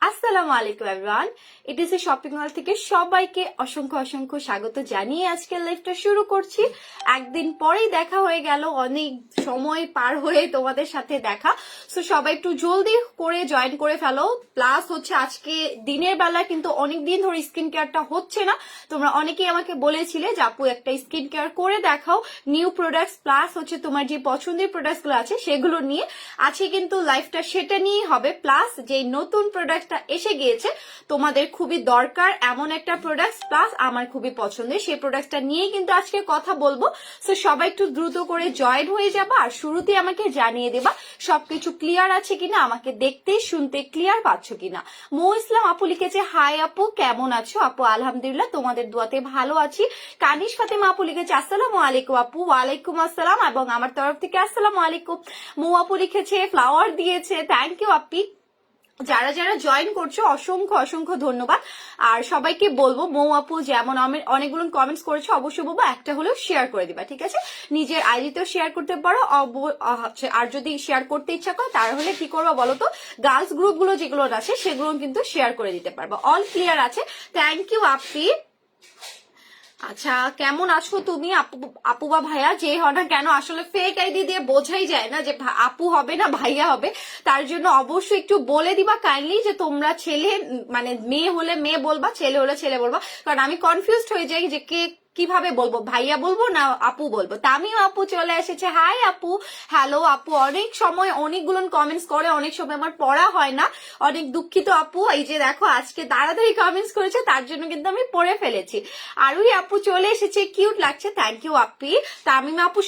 আসসালামু আলাইকুম everyone. Etc shopping mall থেকে সবাইকে অসংখ্য অসংখ্য স্বাগত জানিয়ে আজকের লাইভটা শুরু করছি। একদিন পরেই দেখা হয়ে গেল, অনেক সময় পার হয়ে তোমাদের সাথে দেখা। সো সবাই একটু জলদি করে জয়েন করে ফেলো। প্লাস হচ্ছে আজকে দিনের বেলা কিন্তু অনেক দিন ধরে স্কিন কেয়ারটা হচ্ছে না। তোমরা অনেকেই আমাকে বলেছিলে যে আপু একটা স্কিন কেয়ার করে দেখাও, নিউ প্রোডাক্টস প্লাস হচ্ছে তোমার যে পছন্দের প্রোডাক্টস গুলো আছে সেগুলো নিয়ে। আজকে কিন্তু লাইফটা সেটা নিয়েই হবে। প্লাস যে নতুন প্রোডাক্টটা এসে গিয়েছে তোমাদের খুবই দরকার এমন একটা প্রোডাক্ট, প্লাস আমার খুবই পছন্দের সেই প্রোডাক্টটা নিয়েই কিন্তু আজকে কথা বলবো। সো সবাই একটু দ্রুত করে জয়েন হয়ে যাবা আর শুরুতে আমাকে জানিয়ে দেবা সবকিছু ক্লিয়ার আছে কিনা, আমাকে দেখতে শুনতে ক্লিয়ার পাচ্ছ কিনা। মৌ ইসলাম আপু লিখেছে হাই আপু, কেমন আছো? আপু আলহামদুলিল্লাহ, তোমাদের দোয়াতে ভালো আছি। কানিশ ফাতেমা আপু লিখেছে আসসালামু আলাইকুম আপু। ওয়ালাইকুম আসসালাম, এবং আমার তরফ থেকে আসসালামু আলাইকুম। মৌ আপু লিখেছে ফ্লাওয়ার দিয়েছে, থ্যাংক ইউ আপি। যারা যারা জয়েন করছো অসংখ্য অসংখ্য ধন্যবাদ। আর সবাইকে বলবো মৌ আপু যেমন আমি অনেকগুলো কমেন্টস করেছো, অবশ্যই বলবো একটা হলেও শেয়ার করে দিবা, ঠিক আছে? নিজের আইডিতেও শেয়ার করতে পারো। আর যদি শেয়ার করতে ইচ্ছা করো তাহলে কি করবো বলো তো, গার্লস গ্রুপ গুলো যেগুলো আছে সেগুলো কিন্তু শেয়ার করে দিতে পারবো। অল ক্লিয়ার আছে, থ্যাংক ইউ আপি। আচ্ছা, কেমন আছো তুমি আপু বা ভাইয়া যে হয় না কেন, আসলে ফেক আইডি দিয়ে বোঝাই যায় না যে আপু হবে না ভাইয়া হবে। তার জন্য অবশ্যই একটু বলে দিবা কাইন্ডলি যে তোমরা ছেলে মানে মেয়ে হলে মেয়ে বলবা, ছেলে হলে ছেলে বলবা, কারণ আমি কনফিউজড হয়ে যাই যে কে কিভাবে বলবো, ভাইয়া বলবো না আপু বলবো। তামিও আপু চলে এসেছে, হাই আপু। হ্যালো আপু, অনেক সময় অনেকগুলো কমেন্টস করে, অনেক সময় আমার পড়া হয় না, অনেক দুঃখিত আপু। এই যে দেখো আজকে তাড়াতাড়ি কমেন্টস করেছে তার জন্য কিন্তু আমি পড়ে ফেলেছি। আরুই আপু চলে এসেছে, কিউট লাগছে, থ্যাংক ইউ আপি। তামিম আপু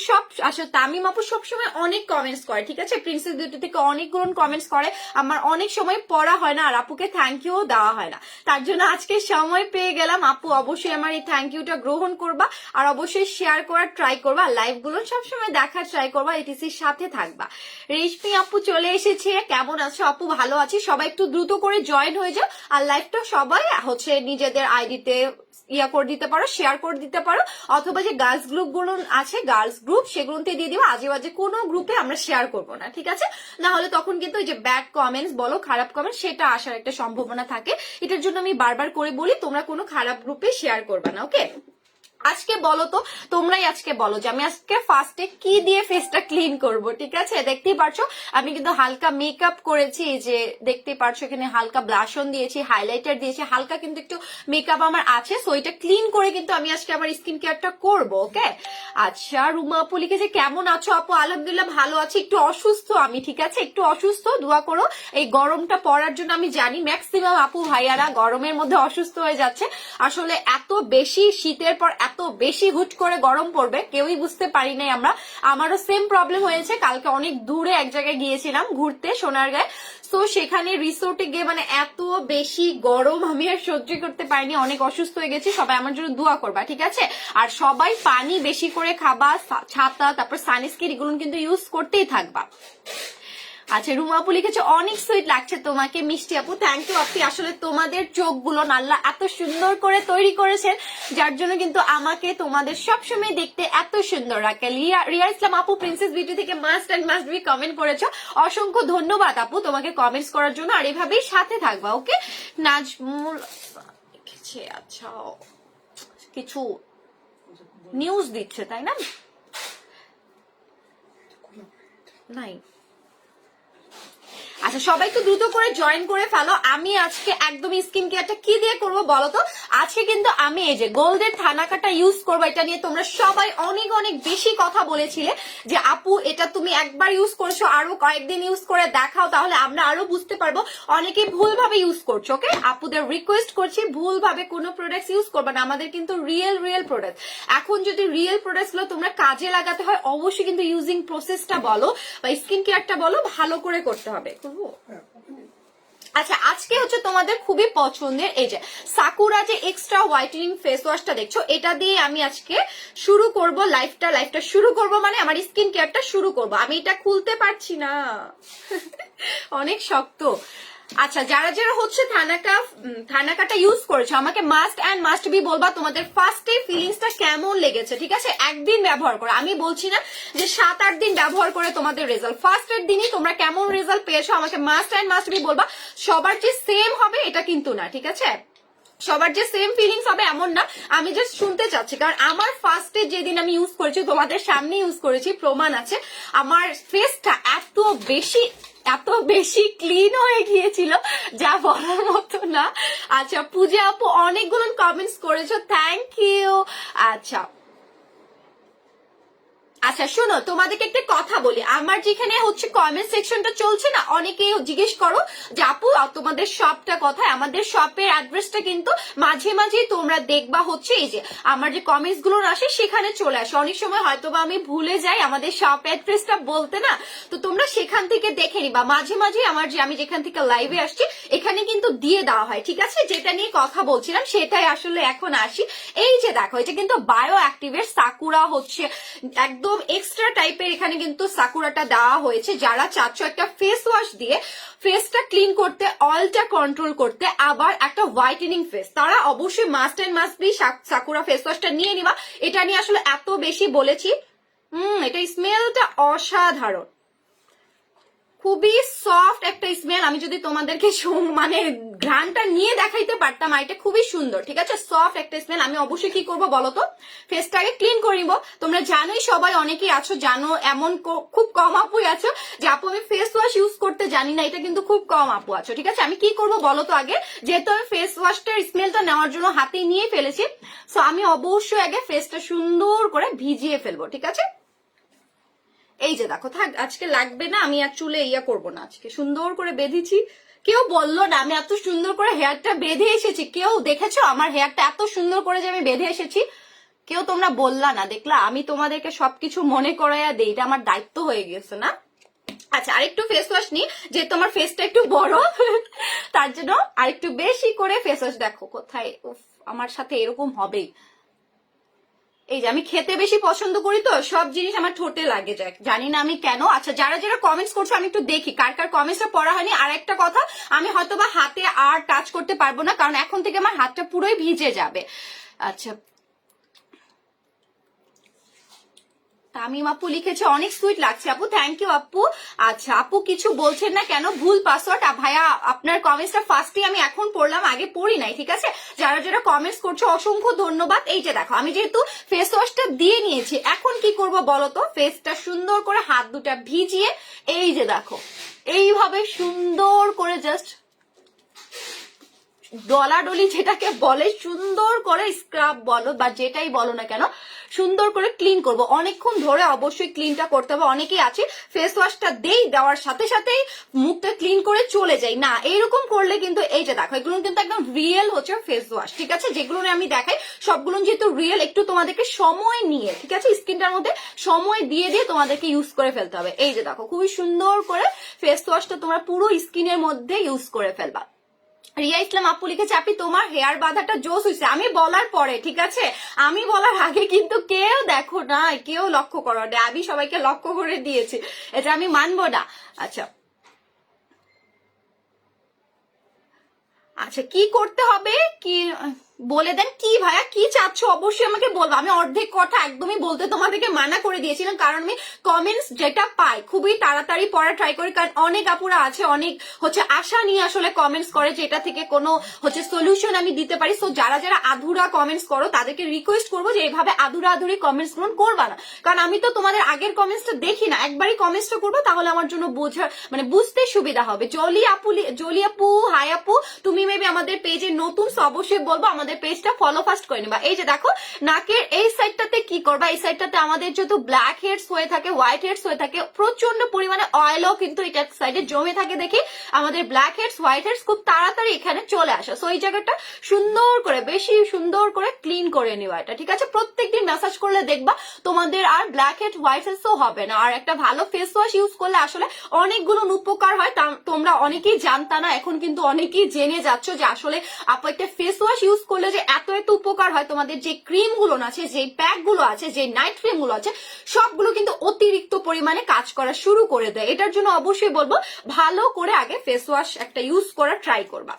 আসলে তামিম আপু সবসময় অনেক কমেন্টস করে, ঠিক আছে? প্রিন্সেস বিউটি থেকে অনেকগুলো কমেন্টস করে, আমার অনেক সময় পড়া হয় না আর আপুকে থ্যাংক ইউ দেওয়া হয় না। তার জন্য আজকে সময় পেয়ে গেলাম। আপু অবশ্যই আমার এই থ্যাংক ইউটা গ্রহণ করবা আর অবশ্যই শেয়ার করার ট্রাই করবা, লাইভ গুলো সবসময় দেখার ট্রাই করবা, এটিসির সাথে থাকবা। রেশমি আপু চলে এসেছে, কেমন আছো আপু? ভালো আছি। সবাই একটু দ্রুত করে জয়েন হয়ে যাও আর লাইভটা সবাই হচ্ছে নিজেদের আইডিতে ইয়া করে দিতে পারো, শেয়ার করে দিতে পারো, অথবা যে গার্লস গ্রুপ গুলো আছে গার্লস গ্রুপ সেগুলোতে দিয়ে দিবা। আজে বাজে কোনো গ্রুপে আমরা শেয়ার করবো না, ঠিক আছে? না হলে তখন কিন্তু ওই যে ব্যাড কমেন্টস বলো, খারাপ কমেন্ট, সেটা আসার একটা সম্ভাবনা থাকে। এটার জন্য আমি বারবার করে বলি তোমরা কোনো খারাপ গ্রুপে শেয়ার করবা না, ওকে? আজকে বলো তো, তোমরাই আজকে বলো যে আমি আজকে ফার্স্টে কি দিয়ে ফেসটা ক্লিন করব, ঠিক আছে? দেখতেই পারছো আমি কিন্তু হালকা মেকআপ করেছি, যে দেখতেই পারছো এখানে হালকা ব্লাশন দিয়েছি, হাইলাইটার দিয়েছি, হালকা কিন্তু একটু মেকআপ আমার আছে। সো এটা ক্লিন করে কিন্তু আমি আজকে আমার স্কিন কেয়ারটা করবো, ওকে? আচ্ছা, রুমা আপু লিখেছে কেমন আছো আপু? আলহামদুলিল্লাহ ভালো আছি, একটু অসুস্থ আমি, ঠিক আছে? একটু অসুস্থ, দোয়া করো। এই গরমটা পড়ার জন্য আমি জানি ম্যাক্সিমাম আপু ভাইয়ারা গরমের মধ্যে অসুস্থ হয়ে যাচ্ছে। আসলে এত বেশি শীতের পর এত বেশি হুট করে গরম পড়বে কেউই বুঝতে পারি নাই আমরা। আমারও সেম প্রবলেম হয়েছে, কালকে অনেক দূরে এক জায়গায় গিয়েছিলাম ঘুরতে সোনারগাঁয়ে। তো সেখানে রিসোর্টে গিয়ে মানে এত বেশি গরম আমি আর সহ্য করতে পারিনি, অনেক অসুস্থ হয়ে গেছি। সবাই আমার জন্য দোয়া করবা, ঠিক আছে? আর সবাই পানি বেশি করে খাবা, ছাতা তারপর সানস্ক্রিন এগুলো কিন্তু ইউজ করতেই থাকবা। আচ্ছা, রুমা আপু লিখেছে অনেক সুইট লাগছে তোমাকে মিষ্টি আপু, থ্যাংক ইউ আপনি। আসলে তোমাদের চোখগুলো আল্লাহ এত সুন্দর করে তৈরি করেছেন যার জন্য কিন্তু আমাকে তোমাদের সবসময় দেখতে এত সুন্দর রাখে। রিয়া ইসলাম আপু প্রিন্সেস বিউটি থেকে must and must B comment করেছো, অসংখ্য ধন্যবাদ আপু তোমাকে কমেন্টস করার জন্য, আর এভাবেই সাথে থাকবা, ওকে? নাজমুল লিখেছে, আচ্ছা কিছু নিউজ দিচ্ছে তাই না? নাই। আচ্ছা, সবাই একটু দ্রুত করে জয়েন করে ফেলো। আমি আজকে একদম স্কিন কেয়ারটা কি দিয়ে করবো বলো তো? আজকে কিন্তু আমি এই যে গোল্ডের থানাকাটা ইউজ করবো। এটা নিয়ে তোমরা সবাই অনেক অনেক বেশি কথা বলেছিলে যে আপু এটা তুমি একবার ইউজ করেছো, আরো কয়েকদিন ইউজ করে দেখাও, তাহলে আমরা আরো বুঝতে পারবো। অনেকে ভুলভাবে ইউজ করছো, ওকে? আপুদের রিকোয়েস্ট করছি ভুলভাবে কোনো প্রোডাক্ট ইউজ করবে না, আমাদের কিন্তু রিয়েল প্রোডাক্ট। এখন যদি রিয়েল প্রোডাক্ট গুলো তোমরা কাজে লাগাতে হয় অবশ্যই কিন্তু ইউজিং প্রসেসটা বলো বা স্কিন কেয়ারটা বলো ভালো করে করতে হবে। আচ্ছা, আজকে হচ্ছে তোমাদের খুবই পছন্দের এই যে সাকুরা যে এক্সট্রা হোয়াইটেনিং ফেস ওয়াশটা দেখছো, এটা দিয়ে আমি আজকে শুরু করব লাইফটা শুরু করব, মানে আমার স্কিন কেয়ারটা শুরু করব। আমি এটা খুলতে পারছি না অনেক শক্ত। আচ্ছা, যারা যারা হচ্ছে থানাকাটা ইউজ করেছো, আমাকে মাস্ট অ্যান্ড মাস্ট বি বলবা তোমাদের ফার্স্টে ফিলিংসটা কেমন লেগেছে। ঠিক আছে, একদিন ব্যবহার করে, আমি বলছি না যে 7-8 দিন ব্যবহার করে তোমাদের রেজাল্ট, ফার্স্টের দিনই তোমরা কেমন রেজাল্ট পেয়েছো আমাকে মাস্ট অ্যান্ড মাস্ট বি বলবা। সবার যে সেম হবে এটা কিন্তু না, ঠিক আছে, সবার যে সেম ফিলিংস হবে এমন না, আমি জাস্ট শুনতে চাচ্ছি। কারণ আমার ফার্স্টে যেদিন আমি ইউজ করেছি, তোমাদের সামনে ইউজ করেছি, প্রমাণ আছে, আমার ফেসটা এত বেশি ক্লিন হয়ে গিয়েছিল যা বলার মতো না। আচ্ছা, পূজা আপু অনেকগুলো কমেন্টস করেছো, থ্যাংক ইউ। আচ্ছা আচ্ছা শোনো, তোমাদেরকে একটা কথা বলি, আমার যেখানে হচ্ছে কমেন্ট সেকশনটা চলছে না, অনেকেই জিজ্ঞেস করো যে আপু তোমাদের শপটা কোথায়। আমাদের শপের অ্যাড্রেসটা কিন্তু মাঝে মাঝে তোমরা দেখবা হচ্ছে এই যে আমার যে কমেন্টস গুলো আসে সেখানে চলে আসে। অনেক সময় হয়তো বা আমি ভুলে যাই আমাদের শপ অ্যাড্রেসটা বলতে, না, তো তোমরা সেখান থেকে দেখে নিবা। মাঝে মাঝে আমি যেখান থেকে লাইভে আসছি এখানে কিন্তু দিয়ে দেওয়া হয়। ঠিক আছে, যেটা নিয়ে কথা বলছিলাম সেটাই আসলে এখন আসি। এই যে দেখো, এটা কিন্তু বায়ো অ্যাক্টিভের সাকুরা হচ্ছে, একদম এক্সট্রা টাইপের এখানে কিন্তু সাকুরাটা দেওয়া হয়েছে। যারা চাচ্ছ একটা ফেস ওয়াশ দিয়ে ফেসটা ক্লিন করতে, অয়েলটা কন্ট্রোল করতে, আবার একটা হোয়াইটেনিং ফেস, তারা অবশ্যই must and must be Sakura face ওয়াশটা নিয়ে নিবা। এটা নিয়ে আসলে এত বেশি বলেছি। এটা স্মেলটা অসাধারণ, খুবই সফট একটা স্মেল। আমি যদি তোমাদেরকে মানে ঘ্রাণটা নিয়ে দেখাইতে পারতাম, এটা খুবই সুন্দর। ঠিক আছে, সফট একটা স্মেল। আমি অবশ্যই কি করবো বলো তো, ফেসটাকে ক্লিন করে নিবো। তোমরা জানোই, সবাই অনেকেই আছো জানো, এমন খুব কম আপুই আছো যে আপু আমি ফেস ওয়াশ ইউজ করতে জানি না, এটা কিন্তু খুব কম আপু আছো। ঠিক আছে, আমি কি করবো বলো তো, আগে যেহেতু আমি ফেস ওয়াশটার স্মেলটা নেওয়ার জন্য হাতে নিয়ে ফেলেছি, সো আমি অবশ্যই আগে ফেসটা সুন্দর করে ভিজিয়ে ফেলবো। ঠিক আছে, এই যে দেখো, থাক আজকে লাগবে না, আমি আর চুলে ইয়া করবো না, আজকে সুন্দর করে বেঁধেছি। কেউ বললো না আমি এত সুন্দর করে হেয়ারটা বেঁধে এসেছি, কেউ দেখেছো আমার হেয়ারটা এত সুন্দর করে যে আমি বেঁধে এসেছি? কেউ তোমরা বললা না, দেখলা আমি তোমাদেরকে সবকিছু মনে করাইয়া দেই, এটা আমার দায়িত্ব হয়ে গেছে না। আচ্ছা, আরেকটু ফেস ওয়াশ নি, যেহেতু আমার ফেসটা একটু বড় তার জন্য আরেকটু বেশি করে ফেস ওয়াশ। দেখো কোথায়, আমার সাথে এরকম হবেই। এই যে আমি খেতে বেশি পছন্দ করি, তো সব জিনিস আমার ঠোঁটে লাগে যায়, জানি না আমি কেন। আচ্ছা, যারা যারা কমেন্টস করছো আমি একটু দেখি কার কার কমেন্টসটা পড়া হয়নি। আর একটা কথা, আমি হয়তো বা হাতে আর টাচ করতে পারবো না, কারণ এখন থেকে আমার হাতটা পুরোই ভিজে যাবে। আচ্ছা, তামিম আপু লিখেছে অনেক সুইট লাগছে আপু, থ্যাংক ইউ আপু। আচ্ছা, আপু কিছু বলছেন না কেন, ভুল পাসওয়ার্ড। ভাইয়া আপনার কমেন্টসটা ফার্স্টে আমি এখন পড়লাম, আগে পড়ি নাই। ঠিক আছে, যারা যারা কমেন্টস করছো অসংখ্য ধন্যবাদ। এই যে দেখো, আমি যেহেতু ফেস ওয়াশটা দিয়ে নিয়েছি, এখন কি করব বলো তো, ফেসটা সুন্দর করে হাত দুটা ভিজিয়ে, এই যে দেখো এইভাবে সুন্দর করে জাস্ট ডলাডলি যেটাকে বলে, সুন্দর করে স্ক্রাব বলো বা যেটাই বলো না কেন, সুন্দর করে ক্লিন করব। অনেকক্ষণ ধরে অবশ্যই ক্লিনটা করতে হবে। অনেকেই আছে ফেস ওয়াশটা দেওয়ার সাথে সাথেই মুখটা ক্লিন করে চলে যাই, না, এইরকম করলে কিন্তু এই যে দেখো, এগুলো কিন্তু একদম রিয়েল হচ্ছে ফেস ওয়াশ। ঠিক আছে, যেগুলো আমি দেখাই সবগুলো যেহেতু রিয়েল, একটু তোমাদেরকে সময় নিয়ে, ঠিক আছে, স্কিনটার মধ্যে সময় দিয়ে দিয়ে তোমাদেরকে ইউজ করে ফেলতে হবে। এই যে দেখো, খুবই সুন্দর করে ফেস ওয়াশটা তোমরা পুরো স্কিনের মধ্যে ইউজ করে ফেলবা। রিয়া ইসলাম আপু লিখেছে আপনি তোমার হেয়ার বাঁধাটা জোস হয়েছে, আমি বলার পরে, ঠিক আছে, আমি বলার আগে কিন্তু কেউ দেখো না, কেউ লক্ষ্য করো না, আমি সবাইকে লক্ষ্য করে দিয়েছি, এটা আমি মানবো না। আচ্ছা আচ্ছা, কি করতে হবে কি বলে দেন, কি ভাইয়া কি চাচ্ছ অবশ্যই আমাকে বলবো। আমি অর্ধেক কথা একদমই বলতে তোমাদেরকে মানা করে দিয়েছিলাম, কারণ আমি কমেন্টস যেটা পাই খুবই তাড়াতাড়ি পড়া ট্রাই করি, কারণ অনেক আপুরা আছে অনেক হচ্ছে আশা নিয়ে আসলে কমেন্টস করে যে এটা থেকে কোনো হচ্ছে সলিউশন আমি দিতে পারি। সো যারা যারা আধুরা কমেন্টস করো তাদেরকে রিকোয়েস্ট করবো যে এইভাবে আধুরি কমেন্টস গুলো করবা না, কারণ আমি তো তোমাদের আগের কমেন্টসটা দেখি না, একবারই কমেন্টসটা করবো, তাহলে আমার জন্য মানে বুঝতে সুবিধা হবে। জলি আপু হাই আপু, তুমি মেবি আমাদের পেজে নতুন, অবশ্যই বলবো আমাদের পেজটা ফলো ফাস্ট করে নিবা। এই যে দেখো, নাকের এই সাইডটাতে কি করবা, এই সাইডটাতে আমাদের যেহেতু ব্ল্যাক হেডস হয়ে থাকে, হোয়াইট হেডস হয়ে থাকে, প্রচন্ড পরিমাণে অয়েলও কিন্তু এটা সাইডে জমে থাকে, দেখি আমাদের ব্ল্যাক হেডস হোয়াইট হেডস খুব তাড়াতাড়ি এখানে চলে আসে। সো এই জায়গাটা সুন্দর করে, বেশি সুন্দর করে ক্লিন করে নিবা এটা। ঠিক আছে, প্রত্যেকদিন ম্যাসাজ করলে দেখবা তোমাদের আর ব্ল্যাক হেড হোয়াইট হেডসও হবে না। আর একটা ভালো ফেস ওয়াশ ইউজ করলে আসলে অনেকগুলো উপকার হয়, তোমরা অনেকেই জানতা না, এখন কিন্তু অনেকেই জেনে যাচ্ছ যে আসলে আপু একটা ফেস ওয়াশ ইউজ করলে করলে যে এত এত উপকার হয়, তোমাদের যে ক্রিম গুলো আছে, যে প্যাক গুলো আছে, যে নাইট ক্রিম গুলো আছে, সবগুলো কিন্তু অতিরিক্ত পরিমাণে কাজ করা শুরু করে দেয়। এটার জন্য অবশ্যই বলবো ভালো করে আগে ফেস ওয়াশ একটা ইউজ করা ট্রাই করবা।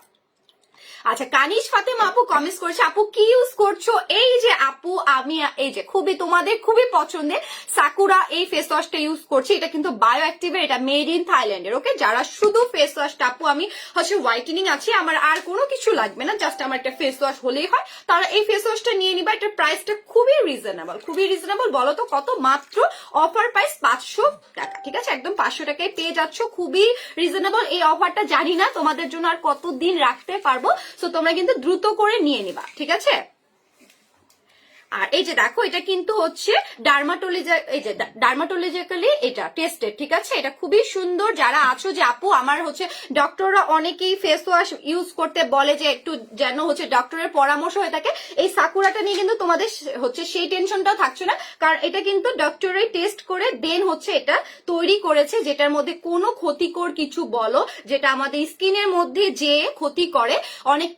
আচ্ছা, কানিশ ফাতেমা আপু কমেন্টস করেছে, আপু কি ইউজ করছো? এই যে আপু আমি এই যে তোমাদের খুবই পছন্দের সাকুরা এই ফেস ওয়াশটা ইউজ করছি। এটা কিন্তু বায়ো অ্যাক্টিভের, এটা মেড ইন থাইল্যান্ডের। ওকে, যারা শুধু ফেস ওয়াশটা আপু আমি হোয়াইটেনিং আছে, আমার আর কোনো কিছু লাগবে না, জাস্ট আমার একটা ফেস ওয়াশ হলেই হয়, তারা এই ফেস ওয়াশটা নিয়ে নিবা। এটার প্রাইসটা খুবই রিজনেবল, খুবই রিজনেবল। বলো তো কত? মাত্র অফার প্রাইস 500 টাকা। ঠিক আছে, একদম 500 টাকায় পেয়ে যাচ্ছ, খুবই রিজনেবল। এই অফারটা জানি না তোমাদের জন্য আর কতদিন রাখতে পারবো, সো তোমরা কিন্তু দ্রুত করে নিয়ে নিবা। ঠিক আছে, আর এই যে দেখো এটা কিন্তু হচ্ছে ডার্মাটোলজিক্যালি এটা টেস্টেড। ঠিক আছে, এটা খুবই সুন্দর। যারা আছো যে আপু আমার ডক্টররা অনেকেই ফেস ওয়াশ ইউজ করতে বলে যে একটু যেন ডক্টরের পরামর্শ হয়ে থাকে, এই সাকুরাটা নিয়ে কিন্তু তোমাদের সেই টেনশনটাও থাকছে না, কারণ এটা কিন্তু ডক্টরে টেস্ট করে দেন এটা তৈরি করেছে, যেটার মধ্যে কোনো ক্ষতিকর কিছু বলো যেটা আমাদের স্কিনের মধ্যে যে ক্ষতি করে, অনেক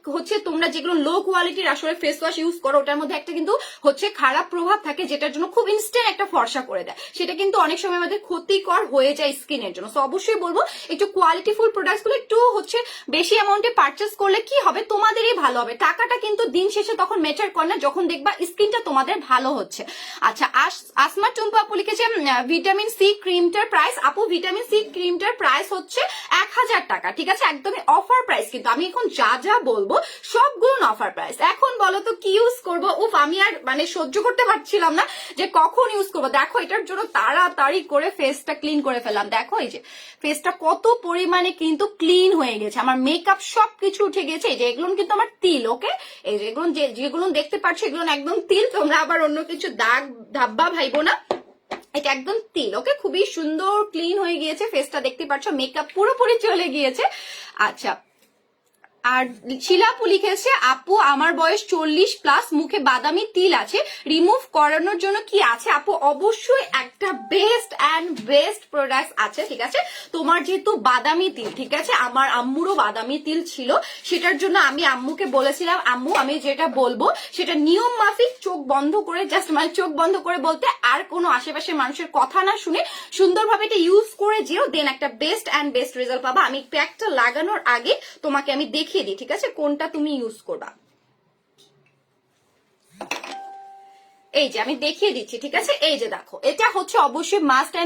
তোমরা যেগুলো লো কোয়ালিটির আসলে ফেস ওয়াশ ইউজ করো, ওটার মধ্যে একটা কিন্তু খারাপ প্রভাব থাকে, যেটার জন্য খুব ইনস্ট্যান্ট একটা ফর্সা করে দেয়, সেটা কিন্তু অনেক সময় আমাদের ক্ষতিকর হয়ে যায় স্কিনের জন্য। তো অবশ্যই বলবো একটু কোয়ালিটিফুল প্রোডাক্টস গুলো একটু বেশি অ্যামাউন্টে পারচেস করলে কি হবে, তোমাদেরই ভালো হবে। টাকাটা কিন্তু দিন শেষে তখন ম্যাটার করে না, যখন দেখবা স্কিনটা তোমাদের ভালো হচ্ছে। আচ্ছা, আসমা টুম্পা আপু লিখেছে ভিটামিন সি ক্রিমটার প্রাইস। আপু ভিটামিন সি ক্রিমটার প্রাইস হচ্ছে 1000 টাকা। ঠিক আছে, একদমই অফার প্রাইস, কিন্তু আমি এখন যা যা বলবো সবগুলো অফার প্রাইস। এখন বলো তো কি ইউজ করবো? উফ, আমি আর সহ্য করতে পারছিলাম না যে কখন ইউজ করবো। দেখো এটার জন্য তাড়াতাড়ি করে ফেসটা ক্লিন করে ফেললাম। দেখো এই যে ফেসটা কত পরিমাণে কিন্তু ক্লিন হয়ে গেছে, আমার মেকআপ সবকিছু উঠে গেছে। এই যে এগুলো কিন্তু আমার তিল। ওকে, এই যে এগুলো যেগুলো দেখতে পাচ্ছ এগুলো একদম তিল, তোমরা আবার অন্য কিছু দাগ ধাব্বা ভাইবো না, এটা একদম তিল। ওকে, খুবই সুন্দর ক্লিন হয়ে গিয়েছে ফেসটা, দেখতে পাচ্ছ মেকআপ পুরোপুরি চলে গিয়েছে। আচ্ছা, আর শিলাপু লিখেছে আপু আমার বয়স 40+, মুখে বাদামি তিল আছে, রিমুভ করানোর জন্য কি আছে? আপু অবশ্যই একটা বেস্ট প্রোডাক্ট আছে। ঠিক আছে, তোমার যেহেতু বাদামি তিল, ঠিক আছে, আমার আম্মুরও বাদামি তিল ছিল, সেটার জন্য আমি আম্মুকে বলেছিলাম আম্মু আমি যেটা বলবো সেটা নিয়ম মাফিক চোখ বন্ধ করে, জাস্ট চোখ বন্ধ করে বলতে, আর কোনো আশেপাশের মানুষের কথা না শুনে সুন্দরভাবে এটা ইউজ করে যেও, দেন একটা বেস্ট রেজাল্ট পাবা। আমি প্যাকটা লাগানোর আগে তোমাকে আমি দেখিয়ে দিই, ঠিক আছে, কোনটা তুমি ইউজ করবা। এই যে আমি দেখিয়ে দিচ্ছি। ঠিক আছে, এই যে দেখো এটা অবশ্যই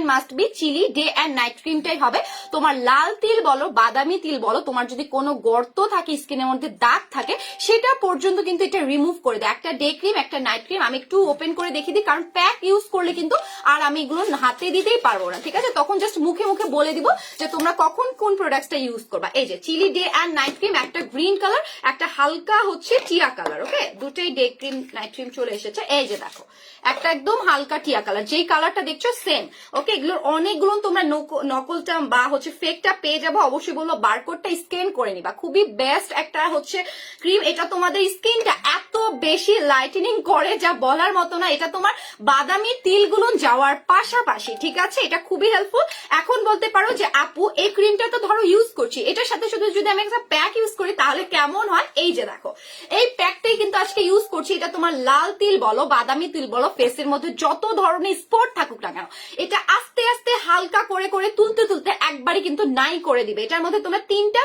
must be chili day and night ক্রিমটাই হবে। তোমার লাল তিল বলো, বাদামি তিল বলো, তোমার যদি কোনো গর্ত থাকে, স্কিনের মধ্যে দাগ থাকে, সেটা পর্যন্ত কিন্তু এটা রিমুভ করে দেয়। একটা ডে ক্রিম, একটা নাইট ক্রিম। আমি একটু ওপেন করে দেখিয়ে দিই, কারণ প্যাক ইউজ করলে কিন্তু আর আমি এগুলো হাতে দিতেই পারবো না। ঠিক আছে, তখন জাস্ট মুখে বলে দিব যে তোমরা কখন কোন প্রোডাক্টটা ইউজ করবা। এই যে chili day and night cream, একটা গ্রিন কালার, একটা হালকা টিয়া কালার। ওকে, দুটোই ডে ক্রিম নাইট ক্রিম চলে এসেছে। এই যে দেখো একটা একদম হালকা টিয়া কালার, যেই কালারটা দেখছো সেম। ওকে, এগুলোর অনেকগুলো তোমরা নকলটা বা ফেকটা পেয়ে যাবো। অবশ্যই বলবো বারকোডটা স্ক্যান করে নিবা। খুবই বেস্ট একটা ক্রিম। এটা তোমাদের স্কিনটা এত বেশি লাইটেনিং করে যা বলার মতো না। এটা তোমার বাদামি তিলগুলো যাওয়ার পাশাপাশি, ঠিক আছে, এটা খুবই হেল্পফুল। এখন বলতে পারো যে আপু এই ক্রিমটা তো ধরো ইউজ করছি, এটার সাথে সাথে যদি আমি একটা প্যাক ইউজ করি তাহলে কেমন হয়? এই যে দেখো এই প্যাকটাই কিন্তু আজকে ইউজ করছি। এটা তোমার লাল তিল বলো, বাদামি তিল বলো, ফেসের মধ্যে যত ধরনের স্পট থাকুক না কেন, এটা আস্তে আস্তে হালকা করে তুলতে একবারই কিন্তু নাই করে দিবে। এটার মধ্যে তোমরা 3টা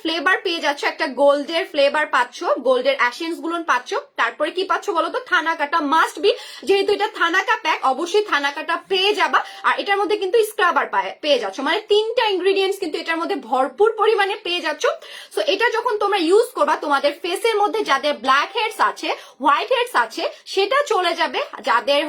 ফ্লেভার পেয়ে যাচ্ছ। একটা গোল্ডের ফ্লেভার পাচ্ছ, গোল্ডের অ্যাসেন্স গুলো পাচ্ছ, তারপরে কি পাচ্ছ বলো তো? থানা কাটা মাস্ট বি, যেহেতু এটা থানাকা প্যাক, অবশ্যই থানা কাটা পেয়ে যাবা। আর এটার মধ্যে কিন্তু স্ক্রাবার পেয়ে যাচ্ছ, মানে 3টা ইনগ্রিডিয়েন্টস কিন্তু এটার মধ্যে ভরপুর পরিমাণে পেয়ে যাচ্ছ। সো এটা যখন তোমরা ইউজ করবা, তোমাদের ফেসের মধ্যে যাদের ব্ল্যাক হেডস আছে, হোয়াইট হেডস আছে, সেটা চলে যাবে। যাদের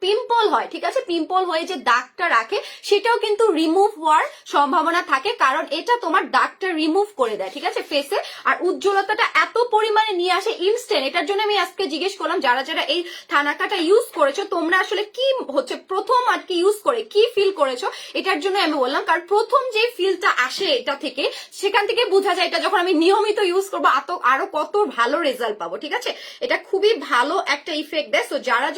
পিম্পল হয়, ঠিক আছে, পিম্পল হয়ে যে দাগটা রাখে, সেটাও কিন্তু রিমুভ হওয়ার সম্ভাবনা থাকে, কারণ এটা তোমার দাগটা রিমুভ করে দেয়। ঠিক আছে, ফেসে আর উজ্জ্বলতাটা এত পরিমাণে নিয়ে আসে ইনস্ট্যান্ট। এটার জন্য আমি আজকে জিজ্ঞেস করলাম যারা এই থানাকাটা ইউজ করেছো, তোমরা আসলে কি প্রথম আর কি ইউজ করে কি ফিল করেছো, এটার জন্য আমি বললাম, কারণ প্রথম যে ফিলটা আসে এটা থেকে, সেখান থেকে বোঝা যায় এটা যখন আমি নিয়মিত ইউজ করবো আরো কত ভালো রেজাল্ট পাবো। ঠিক আছে, এটা খুবই ভালো একটা ইফেক্ট দেয়। সো যারা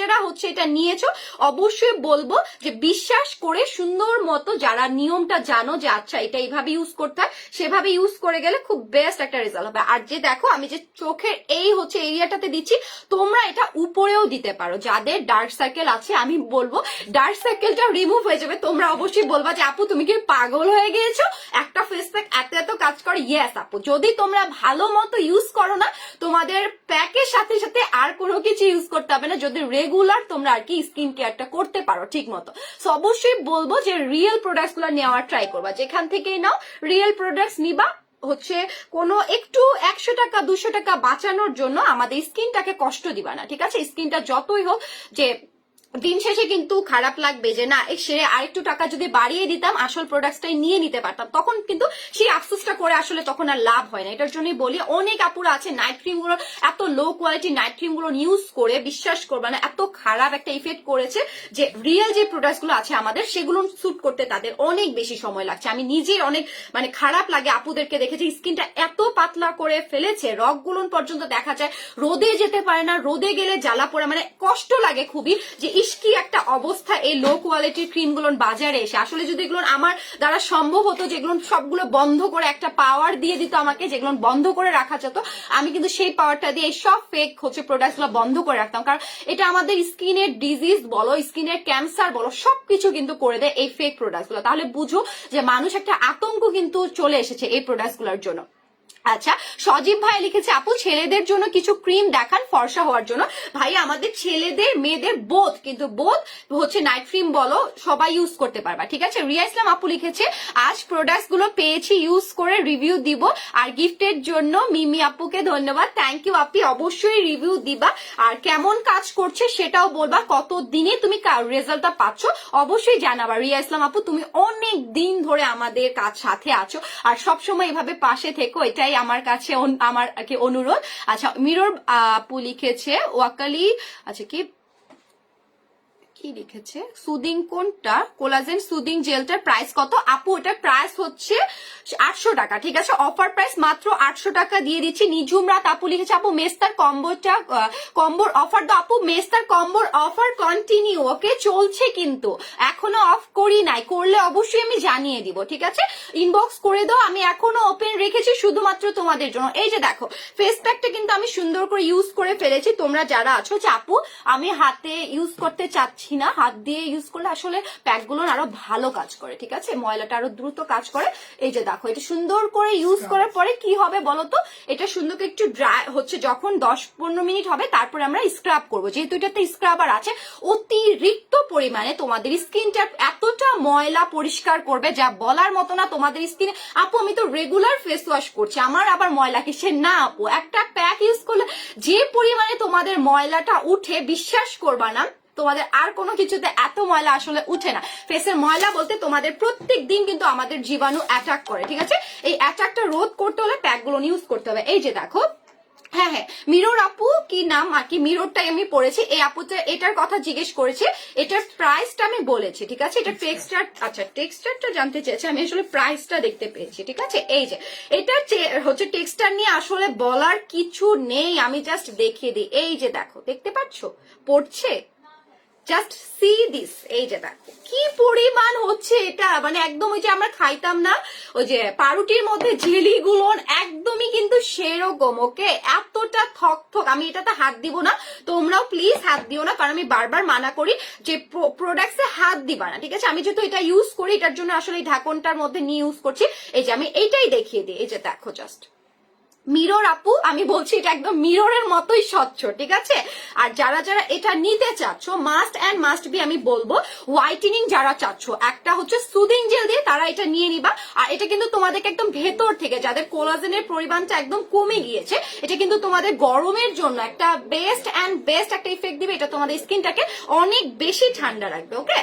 এটা নিয়েছো অবশ্যই বলবো যে বিশ্বাস করে সুন্দর মতো যারা নিয়মটা জানো যে আচ্ছা এটা এইভাবে ইউজ করতে হয় সেভাবে ইউজ করে গেলে খুব বেস্ট একটা রেজাল্ট হবে। আর যে দেখো আমি যে চোখের এই হচ্ছে এরিয়াটাতে দিচ্ছি, তোমরা এটা উপরেও দিতে পারো। যাদের ডার্ক সার্কেল আছে আমি বলবো ডার্ক সার্কেলটা রিমুভ হয়ে যাবে। তোমরা অবশ্যই বলবা যে আপু তুমি কি পাগল হয়ে গিয়েছো, একটা ফেস প্যাক এত এত কাজ করে। ইয়েস আপু, যদি তোমরা ভালো মতো ইউজ করো না, তোমাদের প্যাকের সাথে সাথে আর কোনো কিছু ইউজ করতে হবে না, যদি রেগুলার তোমরা আর কি স্কিন কেয়ারটা করতে পারো ঠিক মতো। সো অবশ্যই বলবো যে রিয়েল প্রোডাক্টস গুলো নেওয়ার ট্রাই করবা, যেখান থেকেই নাও রিয়েল প্রোডাক্টস নিবা। হচ্ছে কোনো একটু 100 টাকা 200 টাকা বাঁচানোর জন্য আমাদের স্কিনটাকে কষ্ট দিবা না, ঠিক আছে? স্কিনটা যতই হোক যে দিন শেষে কিন্তু খারাপ লাগবে যে না সে আরেকটু টাকা যদি বাড়িয়ে দিতাম আসল প্রোডাক্টটাই নিয়ে নিতে পারতাম, তখন কিন্তু সেই আফসোসটা করে আসলে তখন আর লাভ হয় না। এটার জন্যই বলি অনেক আপুরা আছে নাইট ক্রিম গুলো এত লো কোয়ালিটি নাইট ক্রিম গুলো ইউজ করে বিশ্বাস করবে না এত খারাপ একটা ইফেক্ট করেছে যে রিয়েল যে প্রোডাক্ট গুলো আছে আমাদের সেগুলো স্যুট করতে তাদের অনেক বেশি সময় লাগছে। আমি নিজেই অনেক মানে খারাপ লাগে আপুদেরকে দেখেছি স্কিনটা এত পাতলা করে ফেলেছে, রগ গুলো পর্যন্ত দেখা যায় রোদে যেতে পারে না, রোদে গেলে জ্বালা পড়ে, মানে কষ্ট লাগে খুবই যে ইস কি একটা অবস্থা এই লো কোয়ালিটির ক্রিম গুলো বাজারে এসে। আসলে যদি এগুলো আমার দ্বারা সম্ভব হতো যেগুলো সবগুলো বন্ধ করে একটা পাওয়ার দিয়ে দিত আমাকে, যেগুলো বন্ধ করে রাখা যেত, আমি কিন্তু সেই পাওয়ারটা দিয়ে সব ফেক হচ্ছে প্রোডাক্ট গুলো বন্ধ করে রাখতাম। কারণ এটা আমাদের স্কিনের ডিজিজ বলো, স্কিনের ক্যান্সার বলো, সবকিছু কিন্তু করে দেয় এই ফেক প্রোডাক্ট গুলো। তাহলে বুঝো যে মানুষ একটা আতঙ্ক কিন্তু চলে এসেছে এই প্রোডাক্ট গুলোর জন্য। আচ্ছা, সজীব ভাই লিখেছে আপু ছেলেদের জন্য কিছু ক্রিম দেখান ফর্সা হওয়ার জন্য। ভাই আমাদের ছেলেদের মেয়েদের বোথ, কিন্তু বোথ হচ্ছে নাইট ক্রিম বলো সবাই ইউজ করতে পারবা, ঠিক আছে? রিয়া ইসলাম আপু লিখেছে আজ প্রোডাক্টস গুলো পেয়েছি ইউজ করে রিভিউ দিব, আর গিফটের জন্য মিমি আপুকে ধন্যবাদ। থ্যাংক ইউ আপি, অবশ্যই রিভিউ দিবা আর কেমন কাজ করছে সেটাও বলবা, কত দিনে তুমি রেজাল্টটা পাচ্ছ অবশ্যই জানাবা। রিয়া ইসলাম আপু তুমি অনেক দিন ধরে আমাদের কাজ সাথে আছো আর সবসময় এভাবে পাশে থেকো, এটাই আমার কাছে আমার কি অনুরোধ। আচ্ছা, মিরর আপু লিখেছে ওয়াকালি, আচ্ছা কি লিখেছে সুদিং কোনটা কোলাজেন সুদিং জেলটার প্রাইস কত? আপু এটার প্রাইস হচ্ছে 800 টাকা, ঠিক আছে? অফার প্রাইস মাত্র 800 টাকা দিয়ে দিচ্ছি। নিজুম রাত আপু লিখেছে আপু মেস্তার কম্বোটা কম্বোর অফার দাও। আপু মেস্তার কম্বোর অফার কন্টিনিউ, ওকে চলছে, কিন্তু এখনো অফ করি নাই, করলে অবশ্যই আমি জানিয়ে দিব, ঠিক আছে? ইনবক্স করে দাও, আমি এখনো ওপেন রেখেছি শুধুমাত্র তোমাদের জন্য। এই যে দেখো ফেস প্যাকটা কিন্তু আমি সুন্দর করে ইউজ করে ফেলেছি। তোমরা যারা আছো যে আপু আমি হাতে ইউজ করতে চাচ্ছি না, হাত দিয়ে ইউজ করলে আসলে প্যাক গুলো আরো ভালো কাজ করে, ঠিক আছে? ময়লাটা আরো দ্রুত কাজ করে। এই যে দেখো এটা সুন্দর করে ইউজ করার পরে কি হবে বলতো, এটা সুন্দর করে একটু ড্রাই হচ্ছে যখন 10-15 মিনিট হবে তারপরে আমরা স্ক্রাব করবো, যেহেতু এটাতে স্ক্রাবার আছে অতিরিক্ত পরিমাণে তোমাদের স্কিনটা এতটা ময়লা পরিষ্কার করবে যা বলার মতো না। তোমাদের স্কিনে আপু আমি তো রেগুলার ফেস ওয়াশ করছি, আমার আবার ময়লা কিসে? না আপু, একটা প্যাক ইউজ করলে যে পরিমাণে তোমাদের ময়লাটা উঠে বিশ্বাস করবা না তোমাদের আর কোনো কিছুতে এত ময়লা আসলে উঠে না। ফেসের ময়লা বলতে তোমাদের প্রত্যেক দিন কিন্তু আমাদের জীবাণু অ্যাটাক করে, ঠিক আছে? এই অ্যাটাকটা রোধ করতে হলে প্যাকগুলো ইউজ করতে হবে। এই যে দেখো হ্যাঁ হ্যাঁ মিরর আপু কি নাম আর কি, মিররটাই আমি পড়েছি। এই আপুটা এটার কথা জিজ্ঞেস করেছে, এটার প্রাইসটা আমি বলেছি, ঠিক আছে? এটা টেক্সচার, আচ্ছা টেক্সচারটা জানতে চেয়েছে, আমি আসলে প্রাইসটা দেখতে পেয়েছি, ঠিক আছে? এই যে এটা হচ্ছে টেক্সচার নিয়ে আসলে বলার কিছু নেই, আমি জাস্ট দেখিয়ে দিই। এই যে দেখো দেখতে পাচ্ছ পড়ছে, জাস্ট সি দিস। এই যে দেখো কি পরিমাণ হচ্ছে এটা, মানে একদম ওই যে আমরা খাইতাম না ওই যে পাউরুটির মধ্যে জেলি গুলো, একদমই কিন্তু সেরকম, ওকে? এতটা থক থক। আমি এটাতে হাত দিব না, তোমরাও প্লিজ হাত দিও না, কারণ আমি বারবার মানা করি যে প্রোডাক্টসে হাত দিবা না, ঠিক আছে? আমি যেহেতু এটা ইউজ করি এটার জন্য আসলে এই ঢাকনটার মধ্যে নিয়ে ইউজ করছি। এই যে আমি এইটাই দেখিয়ে দিই, এই যে দেখো জাস্ট মিরর আপু, আমি বলছি এটা একদম মিররের মতোই স্বচ্ছ, ঠিক আছে? আর যারা যারা এটা নিতে চাচ্ছ মাস্ট অ্যান্ড মাস্ট বি আমি বলবো হোয়াইটেনিং যারা চাচ্ছ একটা হচ্ছে সুদিং জেল দিয়ে তারা এটা নিয়ে নিবা। আর এটা কিন্তু তোমাদেরকে একদম ভেতর থেকে যাদের কোলাজেনের পরিমাণটা একদম কমে গিয়েছে, এটা কিন্তু তোমাদের গরমের জন্য একটা বেস্ট অ্যান্ড বেস্ট একটা ইফেক্ট দিবে। এটা তোমাদের স্কিনটাকে অনেক বেশি ঠান্ডা রাখবে, ওকে?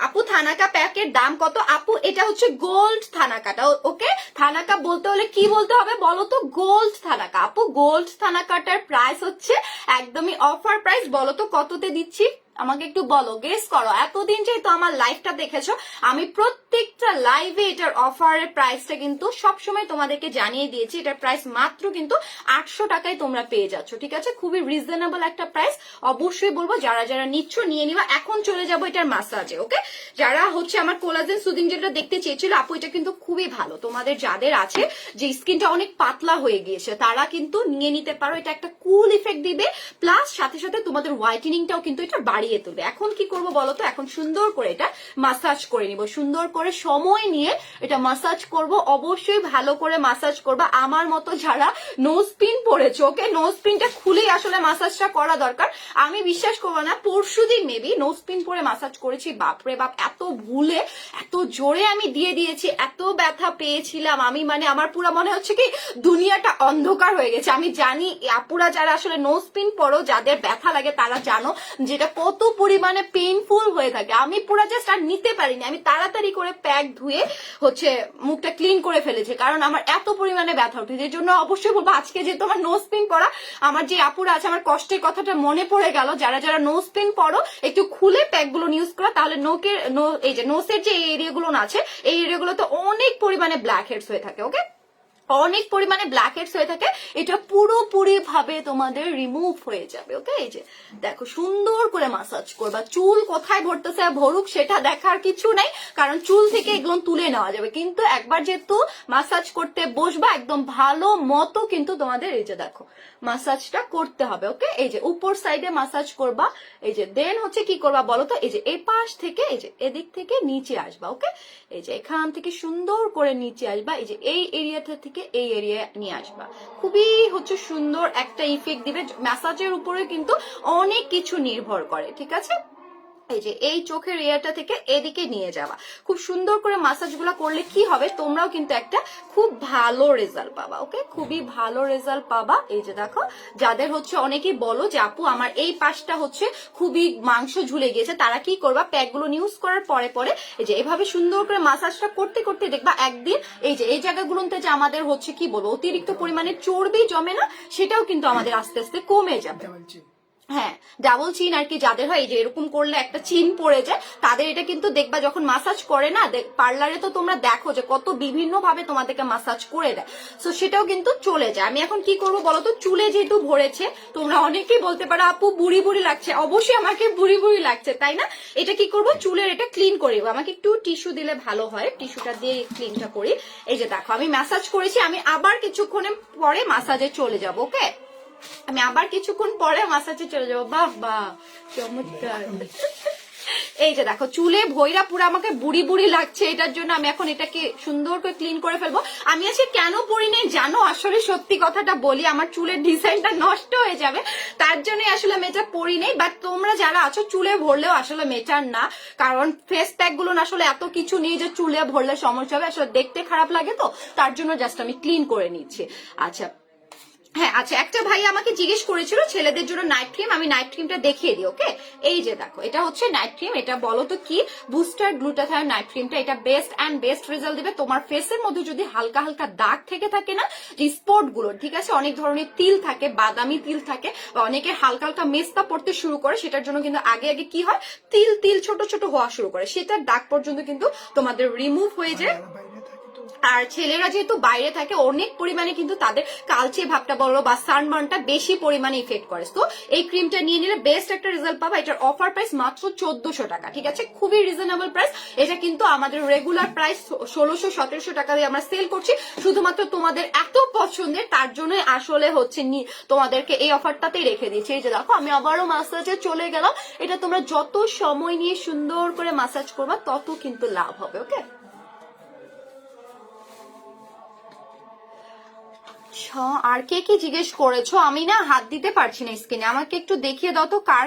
আপু থানাকা প্যাকের দাম কত? আপু এটা হচ্ছে গোল্ড থানাকাটা, ওকে? থানাকা বলতে হলে কি বলতে হবে বলো তো? Gold thanaka. আপু গোল্ড থানাকাটার প্রাইস হচ্ছে একদমই অফার প্রাইস, বলো তো কততে দিচ্ছি? আমাকে একটু বলো, গেস করো। এতদিন যেহেতু আমার লাইভটা দেখেছো, আমি প্রত্যেকটা লাইভে এটার অফারের প্রাইসটা কিন্তু সবসময় তোমাদেরকে জানিয়ে দিয়েছি। এটার প্রাইস মাত্র কিন্তু 800 টাকায় তোমরা পেয়ে যাচ্ছ, ঠিক আছে? খুবই রিজনেবল একটা প্রাইস। অবশ্যই বলবো যারা যারা নিচ্ছ নিয়ে নিবা। এখন চলে যাবো এটার মাসাজে, ওকে? যারা হচ্ছে আমার কোলাজেন সুদিং যেটা দেখতে চেয়েছিল, আপু এটা কিন্তু খুবই ভালো। তোমাদের যাদের আছে যে স্কিনটা অনেক পাতলা হয়ে গিয়েছে, তারা কিন্তু নিয়ে নিতে পারো। এটা একটা কুল ইফেক্ট দিবে, প্লাস সাথে সাথে তোমাদের হোয়াইটেনিংটাও কিন্তু এটা বাড়িয়ে তুলবে। এখন কি করবো বলো তো? এখন সুন্দর করে এটা মাসাজ করে নিব, সুন্দর করে সময় নিয়ে এটা মাসাজ করব। অবশ্যই ভালো করে মাসাজ করবা। আমার মতো যারা নোজ পিন পরেছো, ওকে, নোজ পিনটা খুলেই আসলে মাসাজটা করা দরকার। আমি বিশ্বাস করবো না, পরশুদিন মেবি নোজ পিন পরে মাসাজ করেছি, বাপরে বাপ, এত ভুলে এত জোরে আমি দিয়ে দিয়েছি, এত ব্যথা পেয়েছিলাম আমি, মানে আমার পুরো মনে হচ্ছে কি দুনিয়াটা অন্ধকার হয়ে গেছে। আমি জানি আপুরা যারা আসলে নোজ পিন পরো, যাদের ব্যথা লাগে, তারা জানো যেটা কত পরিমাণে পেইনফুল হয়ে থাকে। আমি পুরো জাস্ট আর নিতে পারিনি, আমি তাড়াতাড়ি করে প্যাক ধুয়ে হচ্ছে মুখটা ক্লিন করে ফেলেছি, কারণ আমার এত পরিমাণে ব্যথা উঠেছে। এর জন্য অবশ্যই বলবো, আজকে যেহেতু আমার নোজ পিন পরা, আমার যে আপুরা আছে, আমার কষ্টের কথাটা মনে পড়ে গেল। যারা যারা নোজ পিন পরো, একটু খুলে প্যাকগুলো ইউজ করা, তাহলে এই যে নোসের যে এরিয়াগুলো আছে, এই এরিয়াগুলোতে অনেক পরিমাণে ব্ল্যাক হেডস হয়ে থাকে, ওকে, অনেক পরিমাণে ব্ল্যাক হেডস হয়ে থাকে। এটা পুরোপুরি ভাবে তোমাদের রিমুভ হয়ে যাবে, ওকে? এই যে দেখো, সুন্দর করে মাসাজ করবা। চুল কোথায় ভরতেছে ভরুক সেটা দেখার কিছু নাই, কারণ চুল থেকে এগুলো তুলে নেওয়া যাবে। কিন্তু একবার যেহেতু মাসাজ করতে বসবা, একদম ভালো মতো কিন্তু তোমাদের এই যে দেখো মাসাজটা করতে হবে, ওকে? এই যে উপর সাইডে মাসাজ করবা। এই যে দেন হচ্ছে কি করবা বলো তো? এই যে এই পাশ থেকে, এই যে এদিক থেকে নিচে আসবা, ওকে? এই যে এখান থেকে সুন্দর করে নিচে আসবা। এই যে এই এরিয়াটা থেকে এই এরিয়া নিয়ে আসবা। খুবই হচ্ছে সুন্দর একটা ইফেক্ট দিবে। ম্যাসাজের উপরে কিন্তু অনেক কিছু নির্ভর করে, ঠিক আছে? এই যে এই চোখের এরিয়াটা থেকে এদিকে নিয়ে যাওয়া, খুব সুন্দর করে মাসাজ গুলা করলে কি হবে, তোমরাও কিন্তু একটা খুব ভালো রেজাল্ট পাবা, ওকে? খুবই ভালো রেজাল্ট পাবা। এই যে দেখো, যাদের হচ্ছে অনেকেই বলো যে আপু আমার এই পাশটা হচ্ছে খুবই মাংস ঝুলে গিয়েছে, তারা কি করবা, প্যাকগুলো ইউজ করার পরে পরে এই যে এভাবে সুন্দর করে মাসাজটা করতে করতে দেখবা একদিন এই যে এই জায়গাগুলোতে যে আমাদের হচ্ছে কি বলবো অতিরিক্ত পরিমাণে চর্বি জমে না, সেটাও কিন্তু আমাদের আস্তে আস্তে কমে যাবে। হ্যাঁ, ডাবল চিন আর কি যাদের হয়, এই যে এরকম করলে একটা চিন পড়ে যায়, তাদের এটা কিন্তু দেখবা যখন মাসাজ করে না, পার্লারে তো তোমরা দেখো যে কত বিভিন্ন ভাবে তোমাদেরকে মাসাজ করে দেয়, তো সেটাও কিন্তু চলে যায়। আমি এখন কি করবো বলতো? চুলে যেহেতু ভরেছে, তোমরা অনেকেই বলতে পারো আপু বুড়ি বুড়ি লাগছে, অবশ্যই আমাকে বুড়ি বুড়ি লাগছে, তাই না? এটা কি করবো, চুলের এটা ক্লিন করে দেবো। আমাকে একটু টিস্যু দিলে ভালো হয়, টিস্যুটা দিয়ে ক্লিনটা করি। এই যে দেখো, আমি ম্যাসাজ করেছি, আমি আবার কিছুক্ষণের পরে মাসাজে চলে যাবো, ওকে? আমি আবার কিছুক্ষণ পরে মাসাজে চলে যাবো। বাহ বাহ, চমৎকার। এই যে দেখো, চুলে ভৈরা পুরো আমাকে বুড়ি বুড়ি লাগছে, এটার জন্য আমি এখন এটাকে সুন্দর করে ক্লিন করে ফেলবো। আমি আজকে কেন পরি নাই জানো? আসলে সত্যি কথাটা বলি, আমার চুলের ডিজাইনটা নষ্ট হয়ে যাবে, তার জন্যই আসলে আমি এটা পরি নেই। বাট তোমরা যারা আছো চুলে ভরলেও আসলে মেটার না, কারণ ফেস প্যাক গুলো আসলে এত কিছু নেই যে চুলে ভরলে সমস্যা হবে, আসলে দেখতে খারাপ লাগে, তো তার জন্য জাস্ট আমি ক্লিন করে নিচ্ছি। আচ্ছা হ্যাঁ, আচ্ছা, একটা ভাই আমাকে জিজ্ঞেস করেছিল ছেলেদের জন্য নাইট ক্রিম, আমি নাইট ক্রিমটা দেখিয়ে দিই, ওকে? এই যে দেখো, এটা হচ্ছে নাইট ক্রিম। এটা বলো তো কি? বুস্টার গ্লুটাথায়ন নাইট ক্রিমটা। এটা বেস্ট অ্যান্ড বেস্ট রেজাল্ট দিবে। তোমার ফেসের মধ্যে যদি হালকা হালকা দাগ থেকে থাকে না, যে স্পট গুলো, ঠিক আছে, অনেক ধরনের তিল থাকে, বাদামি তিল থাকে, বা অনেকে হালকা হালকা মেস্তা পড়তে শুরু করে, সেটার জন্য কিন্তু আগে আগে কি হয়, তিল তিল ছোট ছোট হওয়া শুরু করে, সেটার দাগ পর্যন্ত কিন্তু তোমাদের রিমুভ হয়ে যায়। আর ছেলেরা যেহেতু বাইরে থাকে, অনেক পরিমাণে কিন্তু তাদের কালচে ভাবটা বলো বা সানবার্নটা বেশি পরিমাণে ইফেক্ট করে। তো এই ক্রিমটা নিয়ে নিলে বেস্ট একটা রেজাল্ট পাবা। এটার অফার প্রাইস মাত্র 1400 টাকা, ঠিক আছে? খুবই রিজনেবল প্রাইস। এটা কিন্তু আমাদের রেগুলার প্রাইস 1600-1700 টাকা দিয়ে আমরা সেল করছি। শুধুমাত্র তোমাদের এত পছন্দের, তার জন্য আসলে হচ্ছে তোমাদেরকে এই অফারটাতেই রেখে দিয়েছি। এই যে দেখো, আমি আবারও মাসাজে চলে গেলাম। এটা তোমরা যত সময় নিয়ে সুন্দর করে মাসাজ করবা, তত কিন্তু লাভ হবে, ওকে? আর কে কি জিজ্ঞেস করেছো? আমি না হাত দিতে পারছি না স্ক্রিনে, আমাকে একটু দেখিয়ে দাও তো কার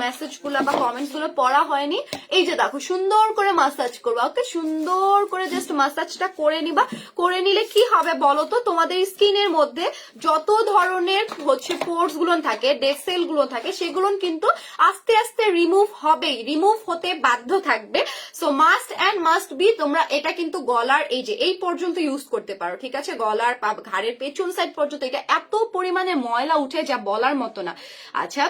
মেসেজ গুলো বা কমেন্টস গুলো পড়া হয়নি। এই যে দেখো, সুন্দর করে মাসাজ করবা, ওকে? সুন্দর করে জাস্ট মাসাজটা করে নিবা। করে নিলে কি হবে বলো তো? তোমাদের স্কিনের মধ্যে যত ধরনের হচ্ছে পোর্স গুলো থাকে, ডেড সেল গুলো থাকে, সেগুলো কিন্তু আস্তে আস্তে রিমুভ হবেই, রিমুভ হতে বাধ্য থাকবে। So must and must B, তোমরা এটা কিন্তু গলার এই যে এই পর্যন্ত ইউজ করতে পারো, ঠিক আছে? গলার ঘাড়ের পেছন সাইড পর্যন্ত। এটা এত পরিমাণে ময়লা উঠে যা বলার মতো না। আচ্ছা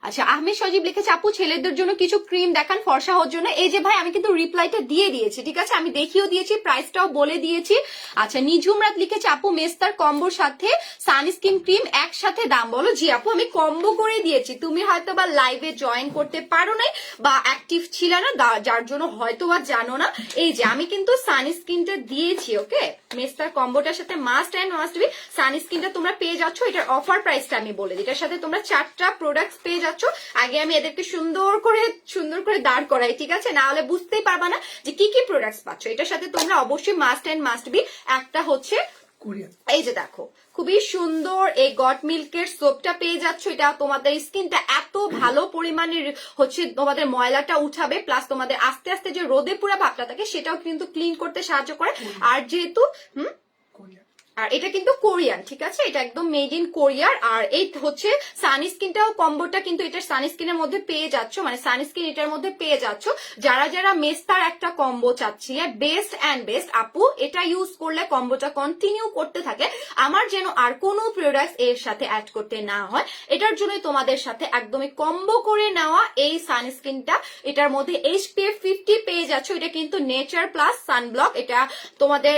আচ্ছা, আহমেদ সজীব লিখেছে আপু ছেলেদের জন্য কিছু ক্রিম দেখান ফর্সা হওয়ার জন্য। এই যে ভাই আমি কিন্তু রিপ্লাইটা দিয়ে দিয়েছি, ঠিক আছে, আমি দেখিয়েও দিয়েছি, প্রাইসটাও বলে দিয়েছি। আচ্ছা, নিঝুম রাত লিখেছে আপু মেস্তার কম্বোর সাথে সানস্ক্রিন ক্রিম একসাথে দাম বলো। জি আপু, আমি কম্বো করে দিয়েছি, তুমি হয়তো বা লাইভে জয়েন করতে পারো নাই বা অ্যাক্টিভ ছিল না, যার জন্য হয়তো বা জানো না। এই যে আমি কিন্তু সানস্ক্রিনটা দিয়েছি, ওকে, মেস্তার কম্বোটার সাথে মাস্ট অ্যান্ড মাস্ট বি সানস্ক্রিনটা তোমরা পেয়ে যাচ্ছ। এটার অফার প্রাইসটা আমি বলে দিই, এটার সাথে তোমরা 4টা প্রোডাক্ট পেয়ে যাচ্ছ। আগে আমি এদেরকে সুন্দর করে দাঁড় করাই, ঠিক আছে, না হলে বুঝতেই পারবা না যে কি কি প্রোডাক্টস পাচ্ছ। এটার সাথে তোমরা অবশ্যই মাস্ট অ্যান্ড মাস্ট বি একটা হচ্ছে এই যে দেখো খুবই সুন্দর এই গট মিল্কের সোপটা পেয়ে যাচ্ছ। এটা তোমাদের স্কিনটা এত ভালো পরিমাণে হচ্ছে তোমাদের ময়লাটা উঠাবে, প্লাস তোমাদের আস্তে আস্তে যে রোদে পুরা ভাবটা থাকে সেটাও কিন্তু ক্লিন করতে সাহায্য করে। আর যেহেতু আর এটা কিন্তু কোরিয়ান, ঠিক আছে, এটা একদম মেড ইন কোরিয়ার। আর এই হচ্ছে সানস্ক্রিনটাও কম্বোটা কিন্তু এটার সানস্ক্রিনের মধ্যে পেয়ে যাচ্ছ, মানে সানস্ক্রিন এটার মধ্যে পেয়ে যাচ্ছ। যারা যারা মেস্তার একটা কম্বো চাচ্ছিলে বেস্ট অ্যান্ড বেস্ট আপু, এটা ইউজ করলে কম্বোটা কন্টিনিউ করতে থাকে, আমার যেন আর কোনো প্রোডাক্ট এর সাথে অ্যাড করতে না হয়, এটার জন্যই তোমাদের সাথে একদমই কম্বো করে নেওয়া এই সানস্ক্রিনটা। এটার মধ্যে SPF 50 পেয়ে যাচ্ছ, এটা কিন্তু নেচার প্লাস সানব্লক। এটা তোমাদের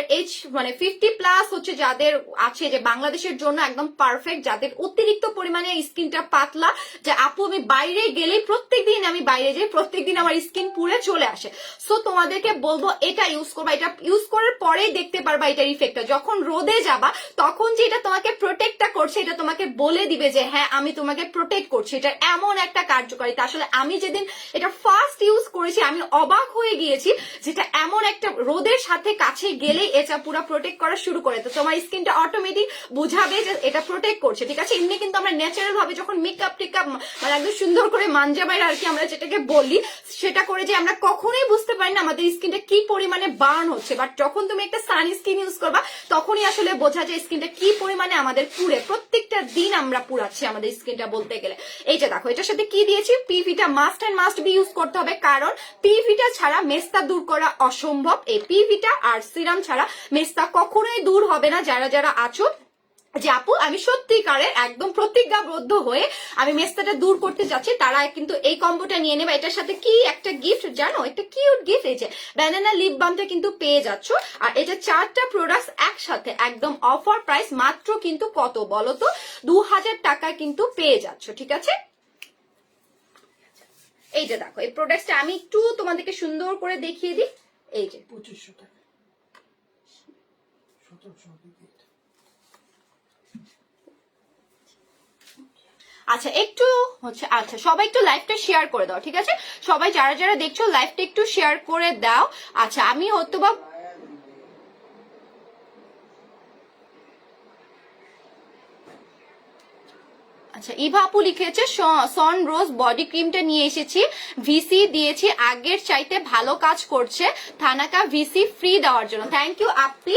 মানে 50+ হচ্ছে যাদের আছে যে বাংলাদেশের জন্য একদম পারফেক্ট, যাদের অতিরিক্ত পরিমাণে স্কিনটা পাতলা, যে আপু আমি বাইরে গেলেই প্রত্যেকদিন আমি বাইরে যাই, প্রত্যেকদিন আমার স্কিন পুড়ে চলে আসে, সো তোমাদেরকে বলবো এটা ইউজ করবা। এটা ইউজ করার পরেই দেখতে পারবা এটার ইফেক্টটা, যখন রোদে যাবা তখন যে এটা তোমাকে প্রোটেক্টটা করছে, এটা তোমাকে বলে দিবে যে হ্যাঁ আমি তোমাকে প্রোটেক্ট করছি। এটা এমন একটা কার্যকারিতা, আসলে আমি যেদিন এটা ফার্স্ট ইউজ করেছি আমি অবাক হয়ে গিয়েছি, যেটা এমন একটা রোদের সাথে কাছে গেলেই এটা পুরো প্রোটেক্ট করা শুরু করে, তো তোমার স্কিনটা অটোমেটিক বুঝাবে যে এটা প্রোটেক্ট করছে, ঠিক আছে। এমনি কিন্তু আমরা ন্যাচারাল ভাবে যখন মেকআপ টেকআপ মানে একদম সুন্দর করে মানজা বাইরে আর কি আমরা যেটাকে বলি, সেটা করে যে আমরা কখনোই বুঝতে পারি না আমাদের স্কিনটা কি পরিমাণে বার্ন হচ্ছে, বাট যখন তুমি একটা সানস্ক্রিন ইউজ করবা তখনই আসলে বোঝা যায় স্কিনটা কি পরিমাণে আমাদের পুড়ে, প্রত্যেকটা দিন আমরা পুড়াচ্ছি আমাদের স্কিনটা বলতে গেলে। এই যে দেখো এটার সাথে কি দিয়েছি, পিভিটা must and must be use করতে হবে, কারণ পিভিটা ছাড়া মেস্তা দূর করা অসম্ভব। এই পিভিটা আর সিরাম ছাড়া মেস্তা কখনোই দূর হবে না। যারা যারা আছো যে আপু আমি সত্যিকারে একদম প্রতিজ্ঞাবদ্ধ হয়ে আমি মেস্তাটা দূর করতে চাচ্ছি, তারা কিন্তু এই কম্বোটা নিয়ে নেবে। এটার সাথে কি একটা গিফট জানো, একটা কিউট গিফট, এই যে ব্যানানা লিপ বামটা কিন্তু পেয়ে যাচ্ছ। আর এটা 4টা প্রোডাক্টস একসাথে একদম অফার প্রাইস মাত্র কিন্তু কত বলো তো, 2000 টাকায় কিন্তু পেয়ে যাচ্ছ, ঠিক আছে। এই যে দেখো এই প্রোডাক্টটা আমি একটু তোমাদেরকে সুন্দর করে দেখিয়ে দিই, এই যে 2500 টাকা 1700 আচ্ছা একটু হচ্ছে, আচ্ছা সবাই একটু লাইভটা শেয়ার করে দাও, ঠিক আছে, সবাই যারা যারা দেখছো লাইভটা একটু শেয়ার করে দাও। আচ্ছা আমি হয়তো বা আচ্ছা ইভা আপু লিখেছে সন রোজ বডি ক্রিমটা নিয়ে এসেছি, ভিসি দিয়েছি, আগের চাইতে ভালো কাজ করছে, থানাকা ভিসি ফ্রি দেওয়ার জন্য, থ্যাংক ইউ আপি।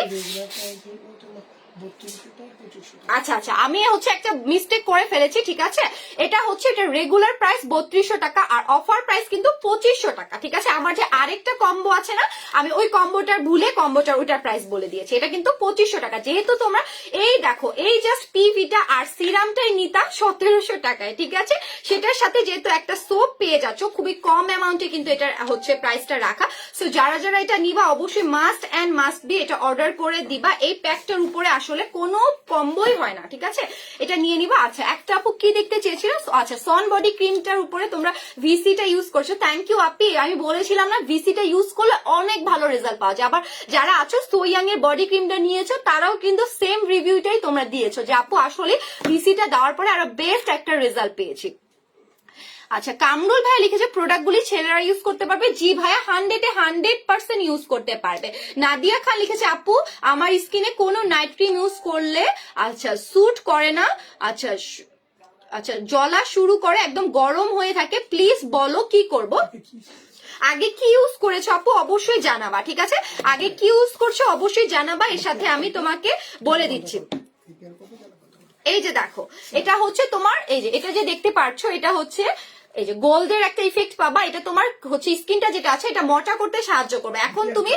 আচ্ছা আচ্ছা আমি হচ্ছে একটা মিস্টেক করে ফেলেছি, ঠিক আছে, এটা হচ্ছে এটা রেগুলার প্রাইস 3200 টাকা আর অফার প্রাইস কিন্তু 2500 টাকা, ঠিক আছে। আমার যে আরেকটা কম্বো আছে না, আমি ওই কম্বোটার ভুলে কম্বোটার ওইটার প্রাইস বলে দিয়েছি, এটা কিন্তু 2500 টাকা। যেহেতু তোমরা এই দেখো এই জাস্ট পিভিটা আর সিরামটাই নিতা 1700 টাকায়, ঠিক আছে, সেটার সাথে যেহেতু একটা সোপ পেয়ে যাচ্ছ খুবই কম অ্যামাউন্টে কিন্তু এটা হচ্ছে প্রাইসটা রাখা, সো যারা যারা এটা নিবা অবশ্যই মাস্ট অ্যান্ড মাস্ট বি এটা অর্ডার করে দিবা। এই প্যাকটার উপরে আসলে কোনো কম্বোই হয় না, ঠিক আছে, এটা নিয়ে নিবা। আচ্ছা একটা আপু কি দেখতে চেয়েছিল, আচ্ছা সন বডি ক্রিমটার উপরে তোমরা ভিসিটা ইউজ করছো, থ্যাংক ইউ আপি। আমি বলেছিলাম না ভিসিটা ইউজ করলে অনেক ভালো রেজাল্ট পাওয়া যায়। আবার যারা আছো সোয়াং এর বডি ক্রিমটা নিয়েছো তারাও কিন্তু সেম রিভিউটাই তোমরা দিয়েছো যে আপু আসলে ভিসিটা দেওয়ার পরে আরো বেস্ট একটা রেজাল্ট পেয়েছি। আচ্ছা কামরুল ভাইয়া লিখেছে প্রোডাক্টগুলি ছেলেরা ইউজ করতে পারবে, জি ভাইয়া 100% ইউজ করতে পারবে। নাদিয়া খান লিখেছে আপু আমার স্কিনে কোনো নাইট ক্রিম ইউজ করলে আচ্ছা স্যুট করে না, আচ্ছা আচ্ছা জ্বলা শুরু করে, একদম গরম হয়ে থাকে, প্লিজ বলো কি করব। আগে কি ইউজ করেছো আপু অবশ্যই জানাবা, ঠিক আছে, আগে কি ইউজ করছো অবশ্যই জানাবা, এর সাথে আমি তোমাকে বলে দিচ্ছি। এই যে দেখো এটা হচ্ছে তোমার এই যে এটা যে দেখতে পাচ্ছ এটা হচ্ছে এই যে গোল্ডের একটা ইফেক্ট পাবা, এটা তোমার হচ্ছে স্কিনটা যেটা আছে এটা মোটা করতে সাহায্য করবে। এখন তুমি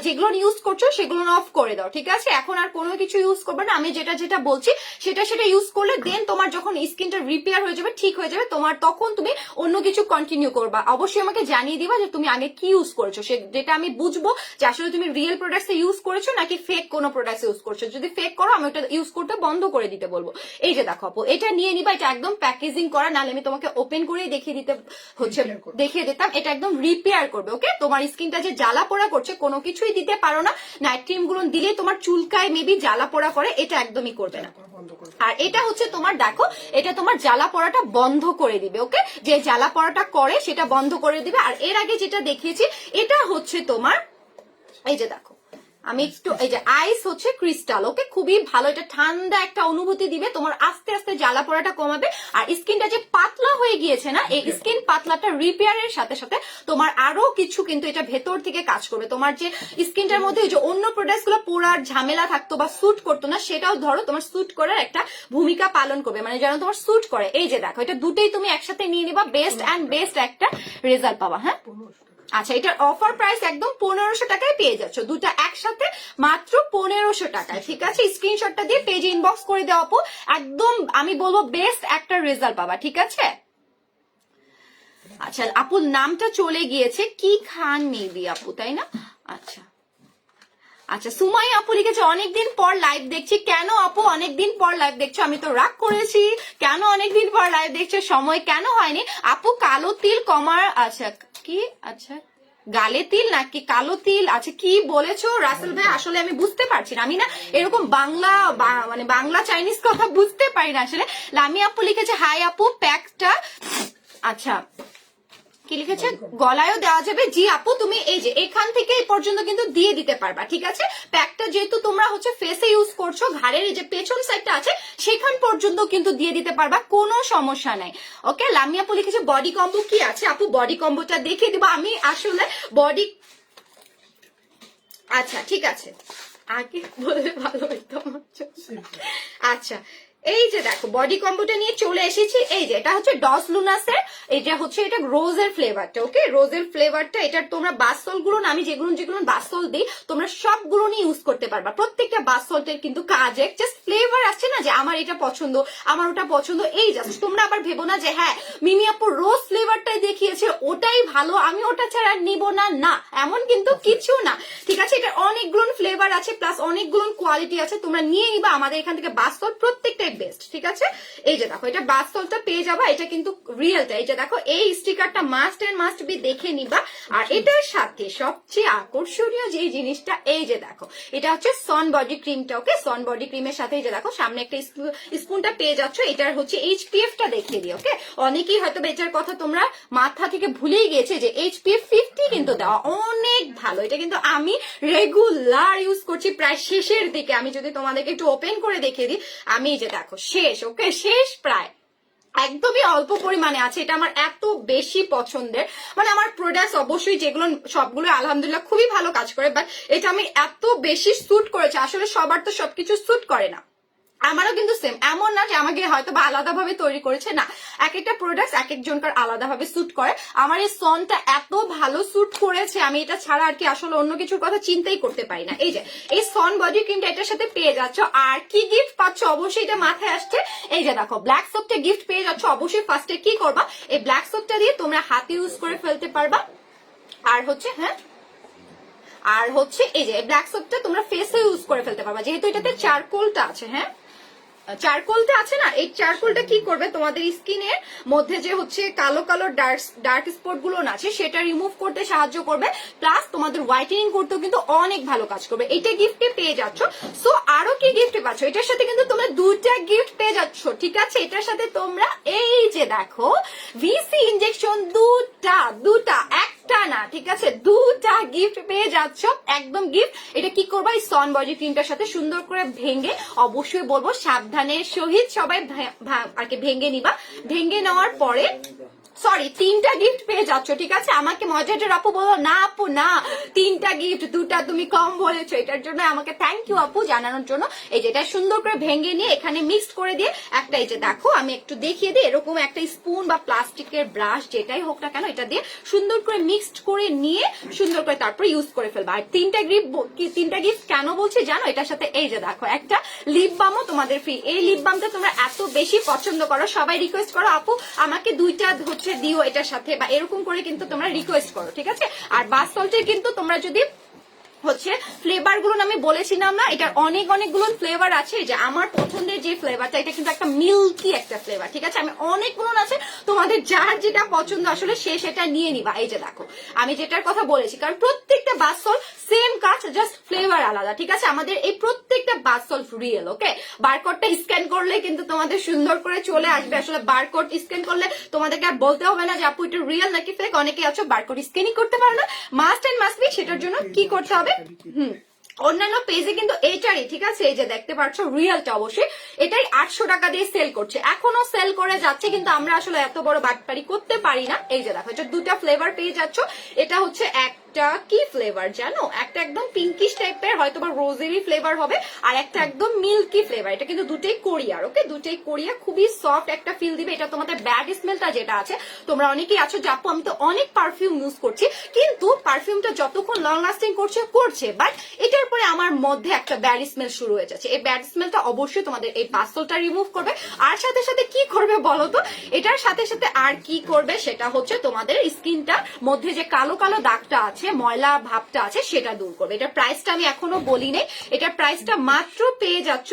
যেগুলো ইউজ করছো সেগুলো অফ করে দাও, ঠিক আছে? এখন আর কোনো কিছু ইউজ করবে না, আমি যেটা যেটা বলছি সেটা ইউজ করলে দেন তোমার যখন স্কিনটা রিপেয়ার হয়ে যাবে, ঠিক হয়ে যাবে, তোমার তখন তুমি অন্য কিছু কন্টিনিউ করবা। অবশ্যই আমাকে জানিয়ে দিবা যে তুমি আগে কি ইউজ করেছো, যেটা আমি বুঝবো যে আসলে তুমি রিয়েল প্রোডাক্টস ইউজ করেছো নাকি ফেক কোনো প্রোডাক্টস ইউজ করছো। যদি ফেক করো আমি ওটা ইউজ করতে বন্ধ করে দিতে বলবো। এই যে দেখো আপু, এটা নিয়ে নিবা, এটা একদম প্যাকেজিং করা, নাহলে আমি তোমাকে ওপেন করে দেখিয়ে দিতাম। এটা একদম রিপেয়ার করবে, ওকে? তোমার স্কিনটা যে জ্বালা পোড়া করছে কোনো কিছুই দিতে পারো না, নাইট ক্রিম গুলো দিলে তোমার চুলকায় মেবি জ্বালা পোড়া করে, এটা একদমই করবে না। আর এটা হচ্ছে তোমার দেখো, এটা তোমার জ্বালা পোড়াটা বন্ধ করে দিবে, ওকে? যে জ্বালা পোড়াটা করে সেটা বন্ধ করে দিবে। আর এর আগে যেটা দেখিয়েছি এটা হচ্ছে তোমার, এই যে দেখো আমি একটু, এই যে আইস হচ্ছে ক্রিস্টাল, ওকে? খুবই ভালো, এটা ঠান্ডা একটা অনুভূতি দিবে, তোমার আস্তে আস্তে জ্বালা পোড়াটা কমাবে। আর স্কিনটা যে পাতলা হয়ে গিয়েছে না, এই স্কিন পাতলাটা রিপেয়ারের সাথে সাথে তোমার আরো কিছু কিন্তু এটা ভেতর থেকে কাজ করবে। তোমার যে স্কিনটার মধ্যে যে অন্য প্রোডাক্টস গুলো পোড়ার ঝামেলা থাকতো বা স্যুট করতো না, সেটাও ধরো তোমার স্যুট করার একটা ভূমিকা পালন করবে, মানে যেন তোমার স্যুট করে। এই যে দেখো, এটা দুটোই তুমি একসাথে নিয়ে নিবা, বেস্ট অ্যান্ড বেস্ট একটা রেজাল্ট পাবা। হ্যাঁ, আচ্ছা, এটার অফার প্রাইস একদম 1500 টাকায় পেয়ে যাচ্ছ, দুটা একসাথে মাত্র 1500 টাকায়, ঠিক আছে? স্ক্রিনশটটা দিয়ে পেজে ইনবক্স করে দেওয়া আপু, একদম আমি বলবো বেস্ট একটা রেজাল্ট পাবা, ঠিক আছে? আচ্ছা, আপুর নামটা চলে গিয়েছে, কি খান মেবি আপু, তাই না? আচ্ছা আচ্ছা, সুমাই আপু লিখেছে অনেকদিন পর লাইভ দেখছি। কেন আপু অনেকদিন পর লাইভ দেখছো? আমি তো রাগ করেছি, কেন অনেকদিন পর লাইভ দেখছো? সময় কেন হয়নি আপু? কালো তিল কমার, আচ্ছা কি, আচ্ছা গালে তিল নাকি কালো তিল, আচ্ছা কি বলেছো রাসেল ভাই? আসলে আমি বুঝতে পারছি না, আমি না এরকম বাংলা মানে বাংলা চাইনিজ কথা বুঝতে পারি না আসলে। লামি আপু লিখেছে হাই আপু, প্যাকটা আচ্ছা কি লিখেছে, গলায়ও দেওয়া যাবে। জি আপু, তুমি এই যে এখান থেকে এই পর্যন্ত কিন্তু দিয়ে দিতে পারবা, ঠিক আছে? প্যাকটা যেহেতু তোমরা হচ্ছে ফেসে ইউজ করছো, ঘাড়ের এই যে পেছন সাইডটা আছে সেখান পর্যন্ত কিন্তু দিয়ে দিতে পারবা, কোনো সমস্যা নাই, ওকে? লামি আপু লিখেছে বডি কম্বো কি আছে? আপু বডি কম্বোটা দেখিয়ে দিব আমি, আসলে বডি, আচ্ছা ঠিক আছে, আগে বলে ভালো হইতো। আচ্ছা, এই যে দেখো বডি কম্বোটা নিয়ে চলে এসেছি। এই যে এটা হচ্ছে ডস লুনাসের, এটা হচ্ছে এটা রোজের ফ্লেভারটা, ওকে? রোজের ফ্লেভারটা, এটা তোমরা বাসল গুলো না, আমি যেগুলো যেগুলো বাসল দিই তোমরা সবগুলো নিয়ে ইউজ করতে পারবা। প্রত্যেকটা বাসলটের কিন্তু কাজে জাস্ট ফ্লেভার আসছে না যে আমার এটা পছন্দ আমার ওটা পছন্দ, এই জাস্ট। তোমরা আবার ভেবো না যে হ্যাঁ মিমি আপু রোজ ফ্লেভারটাই দেখিয়েছে ওটাই ভালো, আমি ওটা ছাড়া নিব না, না এমন কিন্তু কিছু না, ঠিক আছে? এটা অনেকগুলো ফ্লেভার আছে প্লাস অনেকগুলো কোয়ালিটি আছে, তোমরা নিয়ে নিবা আমাদের এখান থেকে। বাসল প্রত্যেকটাই বেস্ট, ঠিক আছে? এই যে দেখো, এটা বাসলটা পেয়ে যাবা, এটা কিন্তু রিয়েলটা। এই যে দেখো, এই স্টিকারটা মাস্ট এন্ড মাস্ট বি দেখে নিবা। আর এটার সাথে সবচেয়ে আকর্ষণীয় যে জিনিসটা, এই যে দেখো, এটা হচ্ছে সন বডি ক্রিমটা, ওকে? সন বডি ক্রিমের সাথে এই যে দেখো সামনে একটা স্পুনটা পেয়ে যাচ্ছ, এটার হচ্ছে এইচপিএফ টা দেখিয়ে দিই, ওকে? অনেকেই হয়তো এটার কথা তোমরা মাথা থেকে ভুলেই গিয়েছে যে এইচপিএফ 50 কিন্তু দেওয়া, অনেক ভালো। এটা কিন্তু আমি রেগুলার ইউজ করছি প্রায় শেষের দিকে। আমি যদি তোমাদেরকে একটু ওপেন করে দেখিয়ে দিই, আমি যে দেখো শেষ, ওকে? শেষ প্রায়, একদমই অল্প পরিমাণে আছে। এটা আমার এত বেশি পছন্দের, মানে আমার প্রোডাক্টস অবশ্যই যেগুলো সবগুলো আলহামদুলিল্লাহ খুবই ভালো কাজ করে, বাট এটা আমি এত বেশি স্যুট করেছে। আসলে সবার তো সবকিছু স্যুট করে না, আমারও কিন্তু সেম, এমন না যে আমাকে হয়তো বা আলাদাভাবে তৈরি করেছে, না, এক একটা প্রোডাক্ট এক একজনকার আলাদাভাবে স্যুট করে। আমার এই সনটা এত ভালো স্যুট করেছে, আমি এটা ছাড়া আর কি আসলে অন্য কিছুর কথা চিন্তাই করতে পারি না। এই যে এই সন বডি ক্রিমটা এটার সাথে পেয়ে যাচ্ছ। আর কি গিফট পাচ্ছ অবশ্যই এটা মাথায় আসছে। এই যে দেখো ব্ল্যাক সোপটা গিফট পেয়ে যাচ্ছ। অবশ্যই ফার্স্টে কি করবা, এই ব্ল্যাক সোপটা দিয়ে তোমরা হাতে ইউজ করে ফেলতে পারবা। আর হচ্ছে হ্যাঁ, আর হচ্ছে এই যে ব্ল্যাক সোপটা তোমরা ফেসে ইউজ করে ফেলতে পারবা, যেহেতু এটাতে চারকোলটা আছে। হ্যাঁ, চারকোলটা আছে না, এই চারকোলটা কি করবে তোমাদের স্কিনের মধ্যে যে হচ্ছে কালো কালো ডার্ক স্পট গুলো আছে সেটা রিমুভ করতে সাহায্য করবে, প্লাস তোমাদের হোয়াইটেনিং করতেও কিন্তু অনেক ভালো কাজ করবে। এটা গিফটে পেয়ে যাচ্ছ। সো আরো কি গিফট পাচ্ছ, এটার সাথে কিন্তু তোমরা দুইটা গিফট পেয়ে যাচ্ছ, ঠিক আছে? এটার সাথে তোমরা এই যে দেখো ভিসি ইনজেকশন দুটা একটা না, ঠিক আছে? দুটা গিফট পেয়ে যাচ্ছ, একদম গিফট। এটা কি করবা, এই সন বডি ক্রিমটার সাথে সুন্দর করে ভেঙে, অবশ্যই বলবো সাবধানের সহিত সবাই আর কি ভেঙে নিবা। ভেঙে নেওয়ার পরে সরি 3টা গিফট পেয়ে যাচ্ছ, ঠিক আছে। আমাকে মজাটার আপু বলো না আপু না, 3টা গিফট, 2টা তুমি কম বলেছো, এটার জন্য আমাকে থ্যাংক ইউ আপু জানানোর জন্য। এই যে এটা সুন্দর করে ভেঙে নিয়ে এখানে মিক্সড করে দিয়ে একটা, এই যে দেখো আমি একটু দেখিয়ে দিই, এরকম একটা স্পুন বা প্লাস্টিকের ব্রাশ যেটাই হোক না কেন, এটা দিয়ে সুন্দর করে মিক্সড করে নিয়ে সুন্দর করে তারপর ইউজ করে ফেলবা। আর 3টা গিফট কেন বলছি জানো, এটার সাথে এই যে দেখো একটা লিপ বামও তোমাদের ফ্রি। এই লিপ বামটা তোমরা এত বেশি পছন্দ করো, সবাই রিকোয়েস্ট করো আপু আমাকে 2টা হচ্ছে দিও এটার সাথে, বা এরকম করে কিন্তু তোমরা রিকোয়েস্ট করো, ঠিক আছে। আর বাথ সল্টের কিন্তু তোমরা যদি হচ্ছে ফ্লেভার গুলো আমি বলেছিলাম না, এটার অনেকগুলো ফ্লেভার আছে। যে আমার পছন্দের যে ফ্লেভারটা, এটা কিন্তু একটা মিল্কি একটা ফ্লেভার, ঠিক আছে। আমি অনেকগুলো আছে, তোমাদের যার যেটা পছন্দ আসলে সে সেটা নিয়ে নিবা। এই যে দেখো আমি যেটার কথা বলেছি, কারণ প্রত্যেকটা বাথ সল্ট সেম কাজ, জাস্ট ফ্লেভার আলাদা, ঠিক আছে। আমাদের এই প্রত্যেকটা বাথ সল্ট রিয়েল, ওকে। বারকোডটা স্ক্যান করলে কিন্তু তোমাদের সুন্দর করে চলে আসবে। আসলে বারকোড স্ক্যান করলে তোমাদেরকে আর বলতে হবে না যে আপু এটা রিয়েল নাকি ফেক। অনেকে আছো বারকোড স্ক্যানই করতে পারো না, মাস্ট এন্ড মাস্ট বি সেটার জন্য কি করতে হবে, অন্যান্য পেজে কিন্তু এইটারই, ঠিক আছে। এই যে দেখতে পাচ্ছ রিয়েলটা অবশ্যই এটাই 800 টাকা দিয়ে সেল করছে, এখনো সেল করে যাচ্ছে, কিন্তু আমরা আসলে এত বড় বাটপারি করতে পারি না। এই যে দেখো এটা 2টা ফ্লেভার পেয়ে যাচ্ছ। এটা হচ্ছে একটা কি ফ্লেভার জানো, একটা একদম পিঙ্কিশ টাইপের, হয়তো বা রোজেরি ফ্লেভার হবে, আর একটা একদম মিল্কি ফ্লেভার। এটা কিন্তু দুটোই কোরিয়ার, ওকে, দুটোই কোরিয়া, খুবই সফট একটা ফিল দিবে। এটা তোমাদের ব্যাড স্মেলটা যেটা আছে, তোমরা অনেকেই আছো যে আপু আমি তো অনেক পারফিউম ইউজ করছি, কিন্তু পারফিউমটা যতক্ষণ লং লাস্টিং করছে, বাট এটার পরে আমার মধ্যে একটা ব্যাড স্মেল শুরু হয়ে যাচ্ছে। এই ব্যাড স্মেলটা অবশ্যই তোমাদের এই বাথ সল্টটা রিমুভ করবে। আর সাথে সাথে কি করবে বলো তো, এটার সাথে সাথে আর কি করবে, সেটা হচ্ছে তোমাদের স্কিনটার মধ্যে যে কালো কালো দাগটা আছে, ময়লা ভাবটা আছে, সেটা দূর করবে। এটার প্রাইসটা আমি এখনো বলি নাই, এটার প্রাইসটা মাত্র পেয়ে যাচ্ছ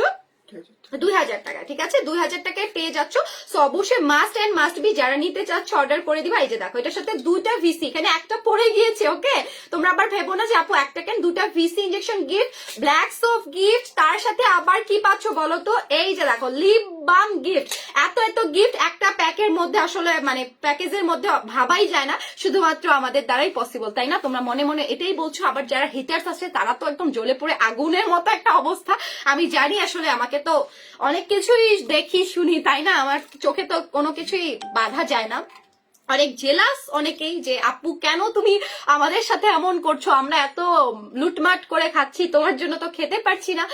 2000 টাকা, ঠিক আছে। 2000 টাকায় পেয়ে যাচ্ছ। সো অবশ্যই মাস্ট এন্ড মাস্ট বি, যারা নিতে চাচ্ছ অর্ডার করে দিবা। এই যে দেখো এটার সাথে 2টা ভিসি, এখানে একটা পড়ে গিয়েছে, ওকে। তোমরা আবার ভেবো না যে আপু একটা কেন, 2টা VC injection gift, black soap gift, তার সাথে আবার কি পাচ্ছ বলো তো, এই যে দেখো লিপ বাম গিফট। এত গিফট একটা প্যাকের মধ্যে আসলে মানে প্যাকেজের মধ্যে ভাবাই যায় না, শুধুমাত্র আমাদের দ্বারাই পসিবল, তাই না। তোমরা মনে মনে এটাই বলছো। আবার যারা হিটার্স আছে তারা তো একদম জ্বলে পড়ে আগুনের মতো একটা অবস্থা। আমি জানি আসলে আমাকে তো অনেক কিছুই দেখি শুনি, তাই না, আমার চোখে তো কোনো কিছুই বাধা যায় না। অনেক জেলাস অনেকেই যে আপু কেন তুমি আমাদের সাথে এমন করছো, আমরা এত লুটমাট করে খাচ্ছি, তোমার জন্য তো খেতে পারছি না।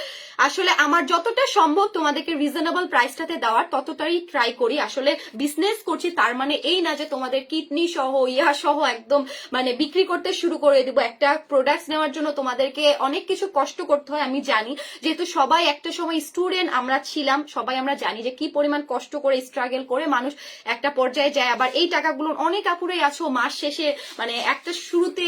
আসলে আমার যতটা সম্ভব তোমাদেরকে রিজনেবল প্রাইসটাতে দেওয়ার ততটাই ট্রাই করি। আসলে বিজনেস করছি তার মানে এই না যে তোমাদের কিডনি সহ ইহা সহ একদম মানে বিক্রি করতে শুরু করে দিব। একটা প্রোডাক্টস নেওয়ার জন্য তোমাদেরকে অনেক কিছু কষ্ট করতে হয়, আমি জানি। যেহেতু সবাই একটা সময় স্টুডেন্ট আমরা ছিলাম, সবাই আমরা জানি যে কি পরিমাণ কষ্ট করে স্ট্রাগল করে মানুষ একটা পর্যায়ে যায়। আবার এই টাকাগুলো অনেক আপুরাই আছো মাস শেষে মানে একটা শুরুতে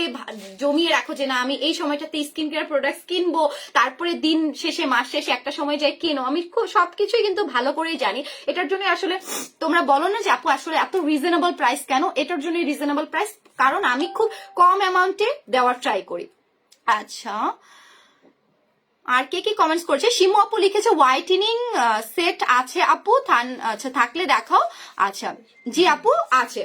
জমিয়ে রাখো যে না আমি এই সময়টাতে স্কিন কেয়ার প্রোডাক্টস কিনবো, তারপরে দিন শেষে মাস শেষে একটা সময় যায় কিনো। আমি সবকিছুই কিন্তু ভালো করেই জানি। এটার জন্য আসলে তোমরা বলো না যে আপু আসলে এত রিজনেবল প্রাইস কেন, এটার জন্য রিজনেবল প্রাইস কারণ আমি খুব কম অ্যামাউন্টে দেওয়ার ট্রাই করি। আচ্ছা আর কে কি কমেন্টস করছে, শিমু আপু লিখেছে হোয়াইটেনিং সেট আছে আপু, আচ্ছা থাকলে দেখাও। আচ্ছা জি আপু আছে,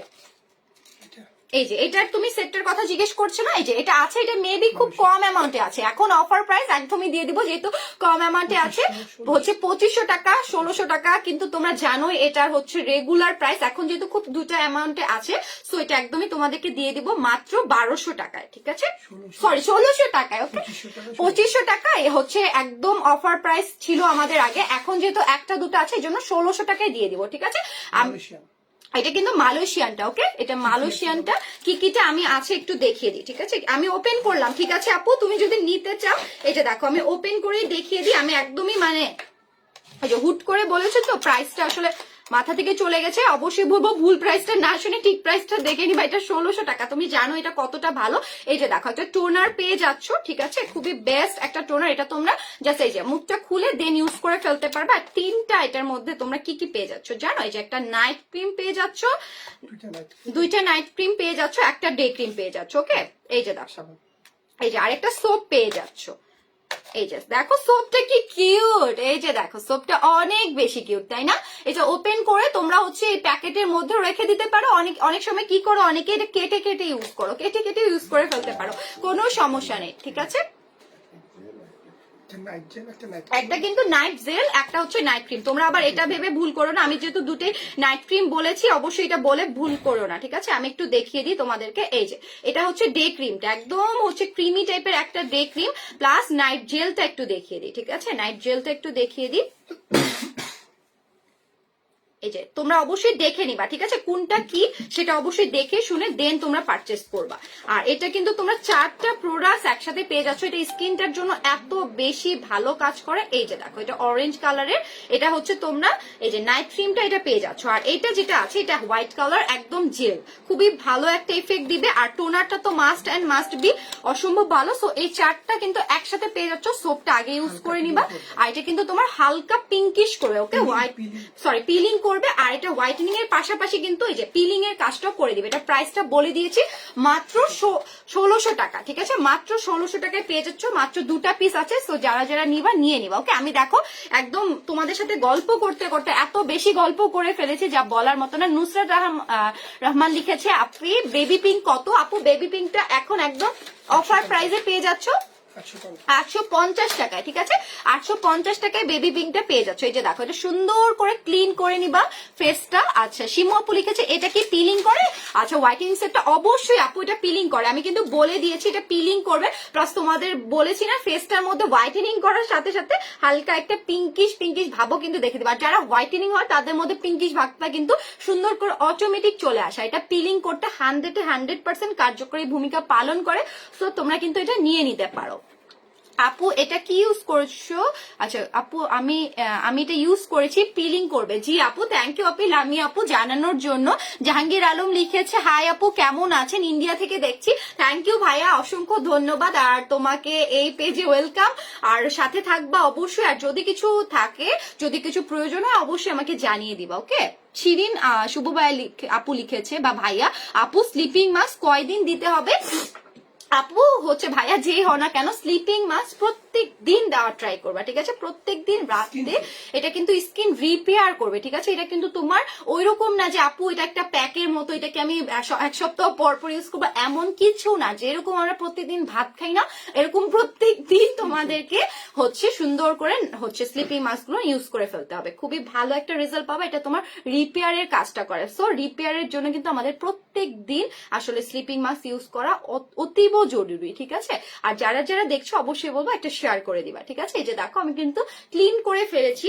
এই যে এটার তুমি সেটটার কথা জিজ্ঞেস করছো না, এই যে এটা আছে, এটা মেবি খুব কম অ্যামাউন্টে আছে, এখন অফার প্রাইস একদমই দিয়ে দিব যেহেতু কম অ্যামাউন্টে আছে, হচ্ছে 2500 টাকা 1600 টাকা, কিন্তু তোমরা জানো এটার হচ্ছে রেগুলার প্রাইস, এখন যেহেতু খুব 2টা অ্যামাউন্টে আছে সো এটা একদমই তোমাদেরকে দিয়ে দিব মাত্র 1200 টাকায়, ঠিক আছে, সরি 1600 টাকায়, ওকে 2500 টাকায় হচ্ছে একদম অফার প্রাইস ছিল আমাদের আগে, এখন যেহেতু একটা দুটো আছে এই জন্য 1600 টাকায় দিয়ে দিব, ঠিক আছে। এটা কিন্তু মালয়েশিয়ানটা, ওকে, এটা মালয়েশিয়ানটা কি কিটা আমি আছে একটু দেখিয়ে দিই, ঠিক আছে। আমি ওপেন করলাম, ঠিক আছে আপু, তুমি যদি নিতে চাও এটা দেখো আমি ওপেন করেই দেখিয়ে দিই। আমি একদমই মানে এই যে হুট করে বলেছো তো প্রাইসটা আসলে মাথা থেকে চলে গেছে, অবশ্যই বলবো ভুল প্রাইসটা না শুনে ঠিক প্রাইসটা দেখে নিবা। এটা 1600 টাকা, তুমি জানো এটা কতটা ভালো। এই যে দেখো একটা টোনার পেয়ে যাচ্ছ, ঠিক আছে, খুবই বেস্ট একটা টোনার। এটা তোমরা জাস্ট এই যে মুখটা খুলে দেন ইউজ করে ফেলতে পারবে। আর 3টা এটার মধ্যে তোমরা কি কি পেয়ে যাচ্ছ জানো, এই যে একটা নাইট ক্রিম পেয়ে যাচ্ছ, 2টা নাইট ক্রিম পেয়ে যাচ্ছ, একটা ডে ক্রিম পেয়ে যাচ্ছ, ওকে। এই যে দেখো এই যে আরেকটা সোপ পেয়ে যাচ্ছ, এই যে দেখো সোপটা কি কিউট, এই যে দেখো সোপটা অনেক বেশি কিউট, তাই না। এই যে ওপেন করে তোমরা হচ্ছে এই প্যাকেটের মধ্যে রেখে দিতে পারো, অনেক সময় কি করো অনেকে এটা কেটে কেটে ইউজ করো, কেটে কেটে ইউজ করে ফেলতে পারো, কোনো সমস্যা নেই, ঠিক আছে। একটা কিন্তু নাইট জেল, একটা হচ্ছে নাইট ক্রিম। তোমরা আবার এটা ভেবে ভুল করো না, আমি যেহেতু দুটোই নাইট ক্রিম বলেছি অবশ্যই এটা বলে ভুল করো না, ঠিক আছে? আমি একটু দেখিয়ে দিই তোমাদেরকে। এই যে এটা হচ্ছে ডে ক্রিমটা, একদম হচ্ছে ক্রিমি টাইপের একটা ডে ক্রিম, প্লাস নাইট জেলটা একটু দেখিয়ে দিই, ঠিক আছে? নাইট জেলটা একটু দেখিয়ে দিই। এই যে তোমরা অবশ্যই দেখে নিবা, ঠিক আছে? কোনটা কি সেটা অবশ্যই দেখে শুনে দেন তোমরা পারচেস করবা। আর এটা কিন্তু তোমরা 4টা প্রোডাক্ট একসাথে পেয়ে যাচ্ছ, এটা স্কিনটার জন্য এত বেশি ভালো কাজ করে। এই যে দেখো এটা অরেঞ্জ কালারের, এটা হচ্ছে তোমরা এই যে নাইট ক্রিমটা এটা পেয়ে যাচ্ছ। আর এটা যেটা আছে এটা হোয়াইট কালার, একদম জেল, খুবই ভালো একটা ইফেক্ট দিবে। আর টোনারটা তো মাস্ট এন্ড মাস্ট বি, অসম্ভব ভালো। সো এই 4টা কিন্তু একসাথে পেয়ে যাচ্ছ। সোপটা আগে ইউজ করে নিবা। আর এটা কিন্তু তোমার হালকা পিঙ্কিশ করবে, ওকে? হোয়াইট সরি পিলিং করবে। আর এটা হোয়াইটেনিং এর পাশাপাশি কিন্তু এই যে পিলিং এর কাজটাও করে দিবে। এটা প্রাইসটা বলে দিয়েছি মাত্র 1600 টাকা, ঠিক আছে? মাত্র 1600 টাকায় পেয়ে যাচ্ছ। মাত্র 2টা পিস আছে, সো যারা যারা নিবা নিয়ে নিবা, ওকে? আমি দেখো একদম তোমাদের সাথে গল্প করতে করতে এত বেশি গল্প করে ফেলেছি যা বলার মতো না। নুসরাত রহমান লিখেছে আপনি বেবি পিঙ্ক কত? আপু বেবি পিঙ্কটা এখন একদম অফার প্রাইসে পেয়ে যাচ্ছ 850 টাকায়, ঠিক আছে? 850 টাকায় বেবি পিঙ্কটা পেয়ে যাচ্ছ। এই যে দেখো এটা সুন্দর করে ক্লিন করে নিবা ফেসটা। আচ্ছা শিমু আপু লিখেছে এটা কি পিলিং করে? আচ্ছা হোয়াইটেনিং সেটটা অবশ্যই আপু এটা পিলিং করে, আমি কিন্তু বলে দিয়েছি এটা পিলিং করবে। প্লাস তোমাদের বলেছি না ফেসটার মধ্যে হোয়াইটেনিং করার সাথে সাথে হালকা একটা পিঙ্কিশ পিঙ্কিশ ভাবও কিন্তু দেখে দেবে। আর যারা হোয়াইটেনিং হয় তাদের মধ্যে পিঙ্কিশ ভাবটা কিন্তু সুন্দর করে অটোমেটিক চলে আসে। এটা পিলিং করতে 100% কার্যকরী ভূমিকা পালন করে। সো তোমরা কিন্তু এটা নিয়ে নিতে পারো। আপু এটা কি ইউজ করছো? আচ্ছা আপু আমি এটা ইউজ করেছি, পিলিং করবে। জি আপু থ্যাংক ইউ আপু লামি আপু জানানোর জন্য। জাহাঙ্গীর আলম লিখেছে হাই আপু কেমন আছেন, ইন্ডিয়া থেকে দেখছি। থ্যাংক ইউ ভাইয়া, অসংখ্য ধন্যবাদ। আর তোমাকে এই পেজে ওয়েলকাম, আর সাথে থাকবা অবশ্যই। আর যদি কিছু থাকে, যদি কিছু প্রয়োজন হয় অবশ্যই আমাকে জানিয়ে দিবা, ওকে? শিরিন শুভ ভাইয়া আপু লিখেছে বা ভাইয়া আপু স্লিপিং মাস্ক কয়দিন দিতে হবে? আপু হচ্ছে ভাইয়া যেই হও না কেন স্লিপিং মাস্ক প্রত্যেক দিন দেওয়ার ট্রাই করবা, ঠিক আছে? প্রত্যেক দিন রাতে। এটা কিন্তু স্কিন রিপেয়ার করবে, ঠিক আছে? এটা কিন্তু তোমার ওইরকম না যে আপু এটা একটা প্যাকের মতো, এটাকে আমি 1 সপ্তাহ পর পর ইউজ করবো, এমন কিছু না। যেরকম আমরা প্রত্যেকদিন ভাত খাই না, এরকম প্রত্যেক দিন তোমাদেরকে হচ্ছে সুন্দর করে হচ্ছে স্লিপিং মাস্ক গুলো ইউজ করে ফেলতে হবে। খুবই ভালো একটা রেজাল্ট পাবে। এটা তোমার রিপেয়ারের কাজটা করে। সো রিপেয়ারের জন্য কিন্তু আমাদের প্রত্যেক দিন আসলে স্লিপিং মাস্ক ইউজ করা অতীব জরুরি, ঠিক আছে? আর যারা যারা দেখছো অবশ্যই বলবো একটা শেয়ার করে দিবা, ঠিক আছে? এই যে দেখো আমি কিন্তু ক্লিন করে ফেলেছি।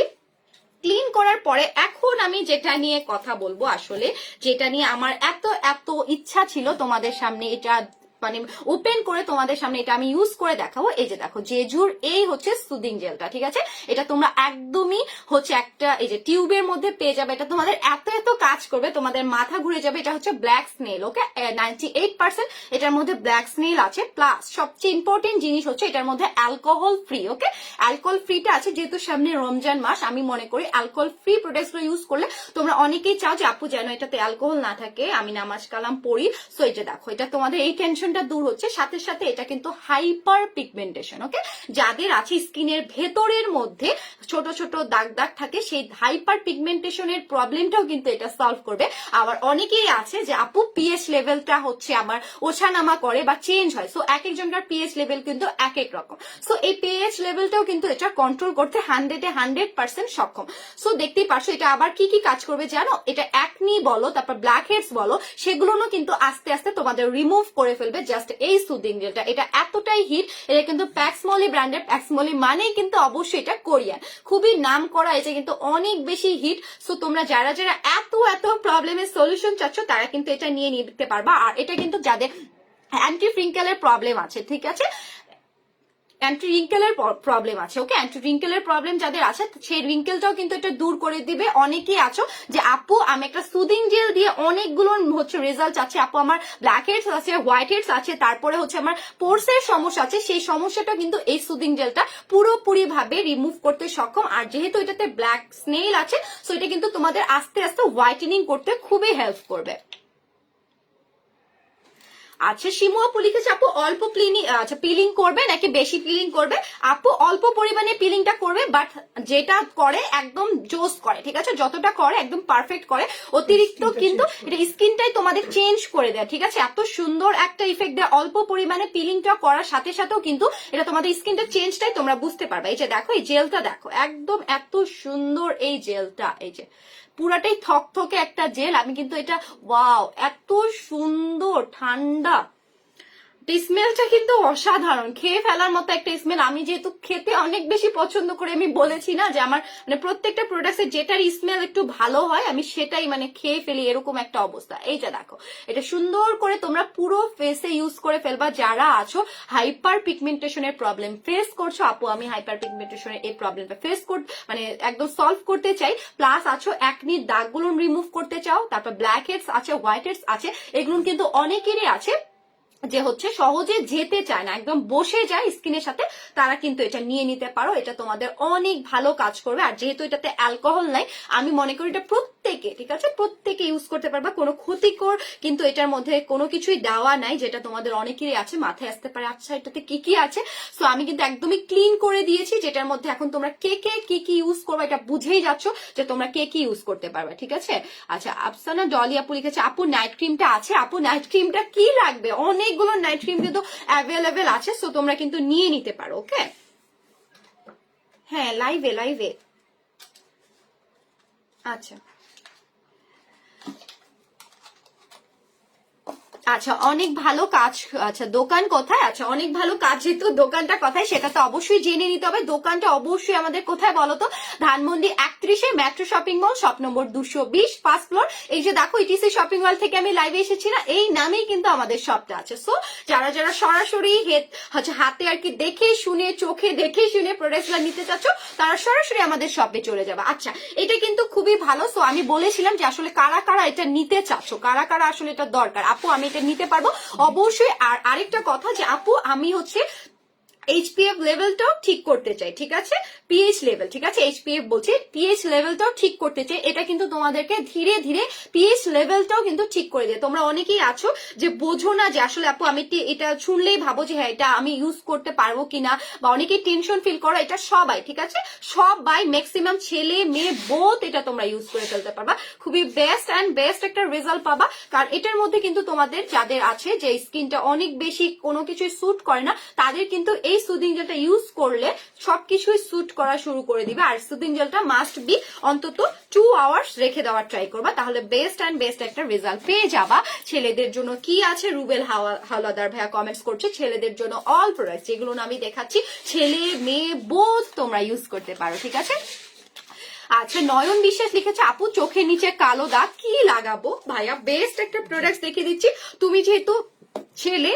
ক্লিন করার পরে এখন আমি যেটা নিয়ে কথা বলবো, আসলে যেটা নিয়ে আমার এত এত ইচ্ছা ছিল তোমাদের সামনে এটা মানে ওপেন করে তোমাদের সামনে এটা আমি ইউজ করে দেখাবো। এই যে দেখো জেজুর এই হচ্ছে সুদিং জেলটা, ঠিক আছে? এটা তোমরা একদমই হচ্ছে একটা এই যে টিউবের মধ্যে পেয়ে যাবে। এটা তোমাদের এত এত কাজ করবে, তোমাদের মাথা ঘুরে যাবে। এটা হচ্ছে ব্ল্যাক স্নেল, ওকে? 98% এটার মধ্যে ব্ল্যাক স্নেল আছে। প্লাস সবচেয়ে ইম্পর্টেন্ট জিনিস হচ্ছে এটার মধ্যে অ্যালকোহল ফ্রি, ওকে? অ্যালকোহল ফ্রিটা আছে যেহেতু সামনে রমজান মাস, আমি মনে করি অ্যালকোহল ফ্রি প্রোডাক্টস গুলো ইউজ করলে তোমরা অনেকেই চাও যে আপু যেন এটাতে অ্যালকোহল না থাকে, আমি নামাজ কালাম পড়ি। সো এই যে দেখো এটা তোমাদের এই টেনশন দূর হচ্ছে। সাথে সাথে এটা কিন্তু হাইপার পিগমেন্টেশন, ওকে? যাদের আছে স্কিনের ভেতরের মধ্যে ছোট ছোট দাগ দাগ থাকে, সেই হাইপার পিগমেন্টেশনের প্রবলেমটাও কিন্তু এটা সলভ করবে। আবার অনেকেই আছে যে আপু পিএইচ লেভেলটা হচ্ছে আমার ওঠানামা করে বা চেঞ্জ হয়। সো এক একজনকার পিএইচ লেভেল কিন্তু এক এক রকম। সো এই পিএইচ লেভেলটাও কিন্তু এটা কন্ট্রোল করতে 100% সক্ষম। সো দেখতেই পারছো এটা আবার কি কি কাজ করবে জানো? এটা অ্যাকনি বলো, তারপর ব্ল্যাক হেডস বলো, সেগুলোও কিন্তু আস্তে আস্তে তোমাদের রিমুভ করে ফেলবে জাস্ট এই সুদিং জেলটা। এটা এতটাই হিট, এটা কিন্তু প্যাক্সমলি ব্র্যান্ডের। প্যাক্সমলি মানেই কিন্তু অবশ্যই এটা কোরিয়ান, খুবই নাম করা। এটা কিন্তু অনেক বেশি হিট। সো তোমরা যারা যারা এত এত প্রবলেমের সলিউশন চাচ্ছ তারা কিন্তু এটা নিয়ে নিতে পারবা। আর এটা কিন্তু যাদের অ্যান্টি ফ্রিঙ্কেলের প্রবলেম আছে, ঠিক আছে? অ্যান্টি রিঙ্কেলের প্রবলেম আছে, ওকে? অ্যান্টি রিঙ্কেলের প্রবলেম যাদের আছে সেই রিঙ্কেলটাও কিন্তু এটা দূর করে দিবে। অনেকেই আছো যে আপু আমি একটা সুদিং জেল দিয়ে অনেকগুলো হচ্ছে রেজাল্ট আছে, আপু আমার ব্ল্যাক হেডস আছে, হোয়াইট হেডস আছে, তারপরে হচ্ছে আমার পোর্সের সমস্যা আছে, সেই সমস্যাটা কিন্তু এই সুদিং জেলটা পুরোপুরি ভাবে রিমুভ করতে সক্ষম। আর যেহেতু এটাতে ব্ল্যাক স্নেল আছে, সো এটা কিন্তু তোমাদের আস্তে আস্তে হোয়াইটেনিং করতে খুবই হেল্প করবে। আচ্ছা শিমু আপু লিখেছে আপু অল্প পিলিং করবে নাকি বেশি পিলিং করবে? আপু অল্প পরিমাণে পিলিংটা করবে, বাট যেটা করে একদম জোস করে, ঠিক আছে, যতটা করে একদম পারফেক্ট করে, অতিরিক্ত কিন্তু এটা স্কিনটাই তোমাদের চেঞ্জ করে দেয়, ঠিক আছে, এত সুন্দর একটা ইফেক্ট দেয়। অল্প পরিমাণে পিলিংটা করার সাথে সাথেও কিন্তু এটা তোমাদের স্কিনটা চেঞ্জটাই তোমরা বুঝতে পারবে। এই যে দেখো এই জেলটা দেখো, একদম এত সুন্দর এই জেলটা, এই যে পুরাটাই থকথকে একটা জেল। আমি কিন্তু এটা ওয়াও এত সুন্দর ঠান্ডা, স্মেলটা কিন্তু অসাধারণ, খেয়ে ফেলার মতো একটা স্মেল। আমি যেহেতু খেতে অনেক বেশি পছন্দ করি, আমি বলেছি না যে আমার মানে প্রত্যেকটা প্রোডাক্টের যেটার স্মেল একটু ভালো হয় আমি সেটাই মানে খেয়ে ফেলি, এরকম একটা অবস্থা। এইটা দেখো, এটা সুন্দর করে তোমরা পুরো ফেসে ইউজ করে ফেলবা। যারা আছো হাইপার পিগমেন্টেশনের প্রবলেম ফেস করছো, আপু আমি হাইপার পিগমেন্টেশনের এই প্রবলেমটা ফেস মানে একদম সলভ করতে চাই, প্লাস আছো একনির দাগগুলো রিমুভ করতে চাও, তারপর ব্ল্যাক হেডস আছে, হোয়াইট হেডস আছে, এগুলো কিন্তু অনেকেরই আছে যে হচ্ছে সহজে যেতে চায় না, একদম বসে যায় স্কিনের সাথে, তারা কিন্তু এটা নিয়ে নিতে পারো। এটা তোমাদের অনেক ভালো কাজ করবে। আর যেহেতু এটাতে অ্যালকোহল নাই, আমি মনে করি এটা প্রত্যেকে, ঠিক আছে, প্রত্যেকে ইউজ করতে পারবা, কোনো ক্ষতিকর কিন্তু এটার মধ্যে কোনো কিছুই দেওয়া নাই, যেটা তোমাদের অনেকেরই আছে মাথায় আসতে পারে আচ্ছা এটাতে কি কি আছে। সো আমি কিন্তু একদমই ক্লিন করে দিয়েছি, যেটার মধ্যে এখন তোমরা কে কে কি কি ইউজ করবে এটা বুঝেই যাচ্ছ যে তোমরা কে কি ইউজ করতে পারবে, ঠিক আছে। আচ্ছা আফসানা ডলি আপু লিখেছে আপু নাইট ক্রিমটা আছে? আপু নাইট ক্রিমটা কি লাগবে, অনেকগুলো নাইট ক্রিম কিন্তু অ্যাভেলেবেল আছে, সো তোমরা কিন্তু নিয়ে নিতে পারো। ওকে, হ্যাঁ লাইভে আচ্ছা আচ্ছা অনেক ভালো কাজ। আচ্ছা দোকান কোথায়? আচ্ছা অনেক ভালো কাজ, যেহেতু দোকানটা কোথায় সেটা তো অবশ্যই জেনে নিতে হবে। দোকানটা অবশ্যই আমাদের কোথায় বলতো, ধানমন্ডি 31-এ metro shopping mall, shop number 220, first floor. এই যে দেখো ইটিসি শপিং মল থেকে আমি লাইভে এসেছি না, এই নামেই কিন্তু আমাদের শপটা আছে। সো যারা যারা সরাসরি হাতে আর কি দেখে শুনে, চোখে দেখে শুনে প্রোডাক্টগুলো নিতে চাচ্ছ, তারা সরাসরি আমাদের শপে চলে যাবে। আচ্ছা এটা কিন্তু খুবই ভালো। সো আমি বলেছিলাম যে আসলে কারা কারা এটা নিতে চাচ্ছ, কারা কারা আসলে এটা দরকার, আপু আমি নিতে পারবো অবশ্যই। আর আরেকটা কথা যে আপু আমি হচ্ছে এইচপিএফ লেভেলটাও ঠিক করতে চাই, ঠিক আছে, পিএইচ লেভেল, ঠিক আছে, এইচপিএফ বলছি, পিএইচ লেভেলটাও ঠিক করতে চাই। এটা কিন্তু তোমাদেরকে ধীরে ধীরে পিএইচ লেভেলটাও কিন্তু ঠিক করে দেয়। তোমরা অনেকেই আছো যে বোঝো না যে আসলে আপু আমি এটা শুনলেই ভাবো যে হ্যাঁ এটা আমি ইউজ করতে পারবো কিনা, বা অনেকেই টেনশন ফিল করো, এটা সবাই, ঠিক আছে, সবাই ম্যাক্সিমাম ছেলে মেয়ে বোথ এটা তোমরা ইউজ করে ফেলতে পারবা, খুবই বেস্ট একটা রেজাল্ট পাবা। কারণ এটার মধ্যে কিন্তু তোমাদের যাদের আছে যে স্কিনটা অনেক বেশি কোনো কিছুই স্যুট করে না, তাদের কিন্তু এই সুদিং জেলটা ইউজ করলে সবকিছুই স্যুট করা শুরু করে দিবে। আর সুদিং জেলটা মাস্ট বি অন্তত 2 আওয়ার্স রেখে দেওয়ার ট্রাই করবা, তাহলে বেস্ট একটা রেজাল্ট পেয়ে যাবা। ছেলেদের জন্য কি আছে, রুবেল হাওলাদার ভাইয়া কমেন্টস করছে, ছেলেদের জন্য অল প্রোডাক্ট যেগুলো আমি দেখাচ্ছি ছেলে মেয়ে বোথ তোমরা ইউজ করতে পারো, ঠিক আছে। আচ্ছা নয়ন বিশ্বাস লিখেছে আপু চোখের নিচে কালো দাগ কি লাগাবো? ভাইয়া বেস্ট একটা প্রোডাক্ট দেখিয়ে দিচ্ছি। তুমি যেহেতু ছেলে,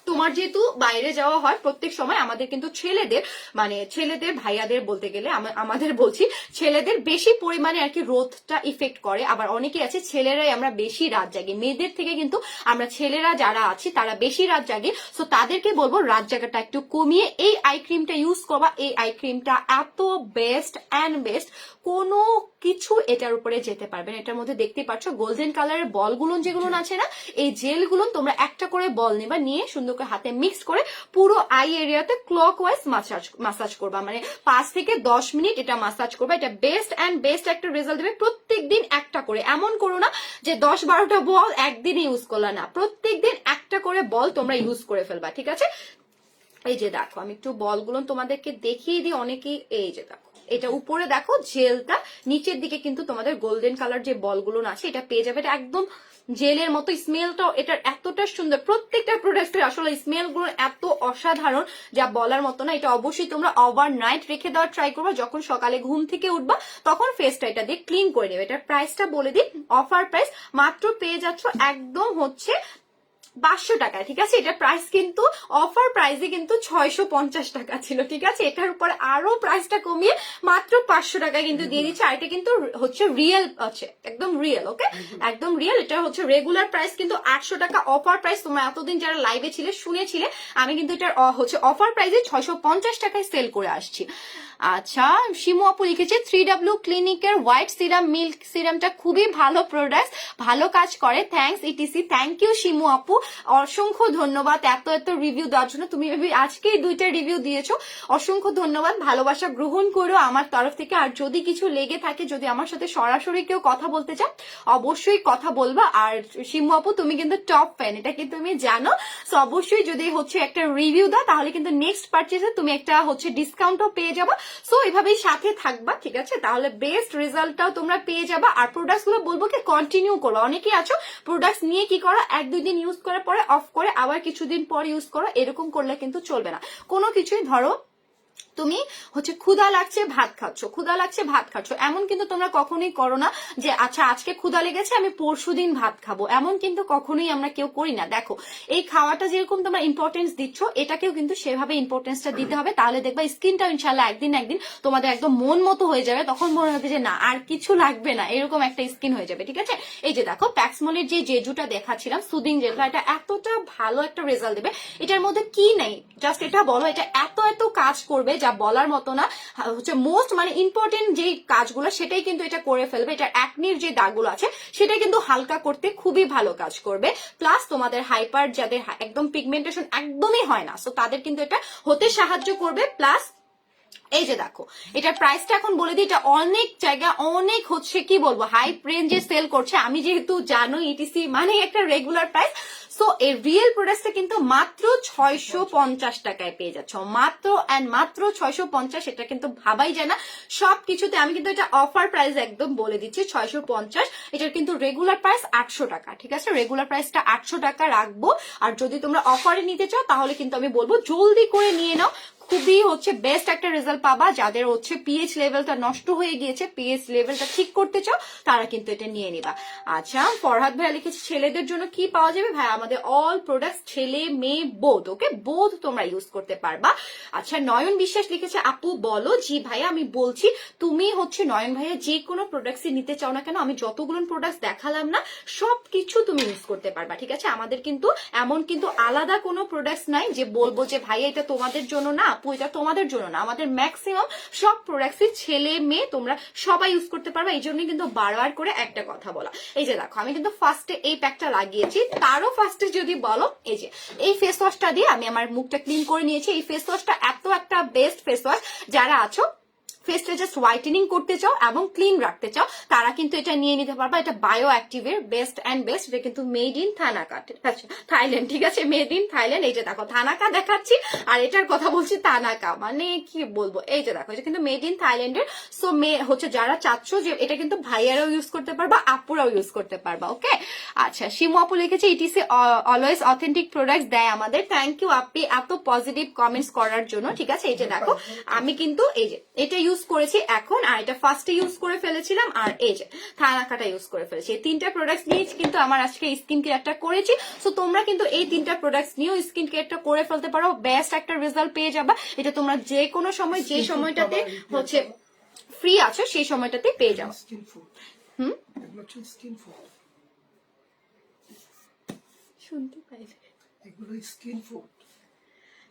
তোমার যেহেতু বাইরে যাওয়া হয় প্রত্যেক সময়, আমাদের কিন্তু ছেলেদের ভাইয়াদের বলতে গেলে আমাদের বলছি ছেলেদের বেশি পরিমাণে আর কি রোদটা ইফেক্ট করে। আবার অনেকে আছে ছেলেরাই আমরা বেশি রাত জাগি, মেয়েদের থেকে কিন্তু আমরা ছেলেরা যারা আছি তারা বেশি রাত জাগি। সো তাদেরকে বলবো রাত জাগাটা একটু কমিয়ে এই আই ক্রিমটা ইউজ করবা। এই আই ক্রিমটা এত বেস্ট, কোনো কিছু এটার উপরে যেতে পারবে না। এটার মধ্যে দেখতে পাচ্ছ গোল্ডেন কালারের বলগুলো যেগুলো আছে না, এই জেলগুলো তোমরা একটা করে বল নেবা, নিয়ে সুন্দর করে হাতে মিক্স করে পুরো আই এরিয়াতে ক্লকওয়াইজ মাসাজ করবা, মানে 5 থেকে 10 মিনিট এটা মাসাজ করবা। এটা বেস্ট একটা রেজাল্ট দেবে। প্রত্যেকদিন একটা করে, এমন করো না যে 10-12টা বল একদিনে ইউজ করলা না, প্রত্যেকদিন একটা করে বল তোমরা ইউজ করে ফেলবা, ঠিক আছে। এই যে দেখো আমি একটু বলগুলো তোমাদেরকে দেখিয়ে দিই, অনেকেই এই যে দেখো এটা উপরে দেখো জেলটা, নিচের দিকে কিন্তু তোমাদের গোল্ডেন কালার যে বলগুলো আছে এটা পেয়ে যাবে। এটা একদম জেলের মতো, স্মেলটাও এটার এতটা সুন্দর, প্রত্যেকটা প্রোডাক্টের আসলে স্মেল গুলো এত অসাধারণ যা বলার মতো না। এটা অবশ্যই তোমরা ওভারনাইট রেখে দেওয়ার ট্রাই করবা, যখন সকালে ঘুম থেকে উঠবা তখন ফেসটা এটা দিয়ে ক্লিন করে নেবে। এটার প্রাইসটা বলে দিই, অফার প্রাইস মাত্র পেয়ে যাচ্ছ একদম হচ্ছে 500 টাকা, ঠিক আছে। এটার প্রাইস কিন্তু অফার প্রাইসে কিন্তু 650 টাকা ছিল, ঠিক আছে। এটার উপর আরো প্রাইসটা কমিয়ে মাত্র 500 টাকা কিন্তু দিয়ে দিচ্ছে। আর এটা কিন্তু হচ্ছে রিয়েল আছে, একদম রিয়েল, ওকে, একদম রিয়েল। এটা হচ্ছে রেগুলার প্রাইস কিন্তু 800 টাকা, অফার প্রাইস তোমরা এতদিন যারা লাইভে ছিলে শুনেছিলে, আমি কিন্তু এটার হচ্ছে অফার প্রাইসে 650 টাকায় সেল করে আসছি। আচ্ছা, শিমু আপু লিখেছে 3W ক্লিনিকের হোয়াইট সিরাম মিল্ক সিরামটা খুবই ভালো প্রোডাক্ট, ভালো কাজ করে, thanks E T C. Thank you Shimu আপু, অসংখ্য ধন্যবাদ এত এত রিভিউ দেওয়ার জন্য। তুমি আজকেই 2টা রিভিউ দিয়েছো, অসংখ্য ধন্যবাদ, ভালোবাসা গ্রহণ করো আমার তরফ থেকে। আর যদি কিছু লেগে থাকে, যদি আমার সাথে সরাসরি কেউ কথা বলতে চাও, অবশ্যই কথা বলবা। আর শিমু আপু তুমি কিন্তু টপ ফ্যান, এটা কিন্তু তুমি জানো। সো অবশ্যই যদি হচ্ছে একটা রিভিউ দাও, তাহলে কিন্তু নেক্সট পারচেজে তুমি একটা হচ্ছে ডিসকাউন্টও পেয়ে যাবা। সো এভাবেই সাথে থাকবা, ঠিক আছে? তাহলে বেস্ট রেজাল্টটাও তোমরা পেয়ে যাবা। আর প্রোডাক্টস গুলো বলবো কি কন্টিনিউ করো। অনেকেই আছো প্রোডাক্টস নিয়ে কি করো, 1-2 দিন ইউজ করার পরে অফ করে আবার কিছুদিন পর ইউজ করো, এরকম করলে কিন্তু চলবে না। কোনো কিছুই ধরো তুমি হচ্ছে ক্ষুধা লাগছে ভাত খাচ্ছ, ক্ষুধা লাগছে ভাত খাচ্ছ, এমন কিন্তু তোমরা কখনোই করো না যে আচ্ছা আজকে ক্ষুধা লেগেছে আমি পরশুদিন ভাত খাবো, এমন কিন্তু কখনোই আমরা কেউ করি না। দেখো এই খাওয়াটা যেরকম তোমরা ইম্পর্টেন্স দিচ্ছ, এটাকেও কিন্তু সেভাবে ইম্পর্টেন্সটা দিতে হবে। তাহলে দেখবা স্কিনটাও ইনশাল্লাহ একদিন একদিন তোমাদের একদম মন মতো হয়ে যাবে। তখন মনে হবে যে না আর কিছু লাগবে না, এরকম একটা স্কিন হয়ে যাবে, ঠিক আছে? এই যে দেখো প্যাক্সমলের যে জেজুটা দেখাচ্ছিলাম সুদিং জেলটা, এটা এতটা ভালো একটা রেজাল্ট দেবে। এটার মধ্যে কি নেই জাস্ট এটা বলো, এটা এত এত কাজ করবে যা বলার মতো না। হচ্ছে মোস্ট মানে ইম্পর্টেন্ট যে কাজগুলো সেটাই কিন্তু এটা করে ফেলবে। এটার অ্যাকনির যে দাগগুলো আছে সেটা কিন্তু হালকা করতে খুবই ভালো কাজ করবে। প্লাস তোমাদের হাইপার যাদের একদম পিগমেন্টেশন একদমই হয় না, সো তাদের কিন্তু এটা হতে সাহায্য করবে। প্লাস এই যে দেখো এটার প্রাইসটা এখন বলে দিই, এটা অনেক জায়গা অনেক হচ্ছে কি বলবো হাই রেঞ্জে সেল করছে। আমি যেহেতু জানো ইটিসি মানে একটা রেগুলার প্রাইস, সো এই রিয়েল প্রোডাক্টটা কিন্তু মাত্র 650 টাকায় পেয়ে যাচ্ছ, মাত্র অ্যান্ড মাত্র 650। এটা কিন্তু ভাবাই যায় না সবকিছুতে। আমি কিন্তু এটা অফার প্রাইস একদম বলে দিচ্ছি 650। এটার কিন্তু রেগুলার প্রাইস 800 টাকা, ঠিক আছে? রেগুলার প্রাইসটা 800 টাকা রাখবো। আর যদি তোমরা অফারে নিতে চাও তাহলে কিন্তু আমি বলবো জলদি করে নিয়ে নাও, খুবই হচ্ছে বেস্ট একটা রেজাল্ট পাবা। যাদের হচ্ছে পিএইচ লেভেলটা নষ্ট হয়ে গিয়েছে, পিএইচ লেভেলটা ঠিক করতে চাও, তারা কিন্তু এটা নিয়ে নিবা। আচ্ছা, ফরহাদ ভাইয়া লিখেছে ছেলেদের জন্য কি পাওয়া যাবে? ভাই আমাদের অল প্রোডাক্টস ছেলে মেয়ে বোধ, ওকে বোধ তোমরা ইউজ করতে পারবা। আচ্ছা, নয়ন বিশ্বাস লিখেছে আপু বলো। জি ভাইয়া আমি বলছি, তুমি হচ্ছে নয়ন ভাইয়া যে কোনো প্রোডাক্টসই নিতে চাও না কেন, আমি যতগুলো প্রোডাক্টস দেখালাম না সবকিছু তুমি ইউজ করতে পারবা, ঠিক আছে? আমাদের কিন্তু এমন কিন্তু আলাদা কোনো প্রোডাক্টস নাই যে বলবো যে ভাইয়া এটা তোমাদের জন্য না আপু এটা তোমাদের জন্য না। আমাদের ম্যাক্সিমাম সব প্রোডাক্টসই ছেলে মেয়ে তোমরা সবাই ইউজ করতে পারবা। এই জন্যই কিন্তু বারবার করে একটা কথা বলা। এই যে দেখো আমি কিন্তু ফার্স্টে এই প্যাকটা লাগিয়েছি, তারও ফার্স্টে যদি বলো এই যে এই ফেস ওয়াশটা দিয়ে আমি আমার মুখটা ক্লিন করে নিয়েছি। এই ফেস ওয়াশটা এত একটা বেস্ট ফেস ওয়াশ, যারা আছো ফেসটা জাস্ট হোয়াইটেনিং করতে চাও এবং ক্লিন রাখতে চাও তারা কিন্তু এটা নিয়ে নিতে পারবা। এটা বায়ো অ্যাক্টিভের বেস্ট অ্যান্ড বেস্ট, এটা কিন্তু মেড ইন থানাকা, থাইল্যান্ড, ঠিক আছে? Made in Thailand. এই যে দেখো থানাকা দেখাচ্ছি আর এটার কথা বলছি তানাকা, মানে কি বলবো, এই যে দেখো এটা কিন্তু মেড ইন থাইল্যান্ডের। সো হচ্ছে যারা চাচ্ছ যে এটা কিন্তু ভাইয়ারাও ইউজ করতে পারবা, আপুরাও ইউজ করতে পারবা, ওকে? আচ্ছা, শিমু আপু লিখেছে ইটিসি অলওয়েজ অথেন্টিক প্রোডাক্টস দেয় আমাদের। থ্যাংক ইউ আপনি এত পজিটিভ কমেন্টস করার জন্য, ঠিক আছে? এই যে দেখো আমি কিন্তু এই যে এটা ইউজ করেছি এখন, আর এটা ফার্স্টে ইউজ করে ফেলেছিলাম, আর এই যে থানাকাটা ইউজ করে ফেলেছি। এই 3টা প্রোডাক্টস নিয়ে কিন্তু আমার আজকে স্কিন কেয়ারটা করেছি। সো তোমরা কিন্তু এই 3টা প্রোডাক্টস নিয়েও স্কিন কেয়ারটা করে ফেলতে পারো, বেস্ট একটা রেজাল্ট পেয়ে যাবা। এটা তোমরা যে কোনো সময় যে সময়টাতে হচ্ছে ফ্রি আছো সেই সময়টাতে পেয়ে যাও। শুনতে পাইলে এগুলো স্কিন ফুড।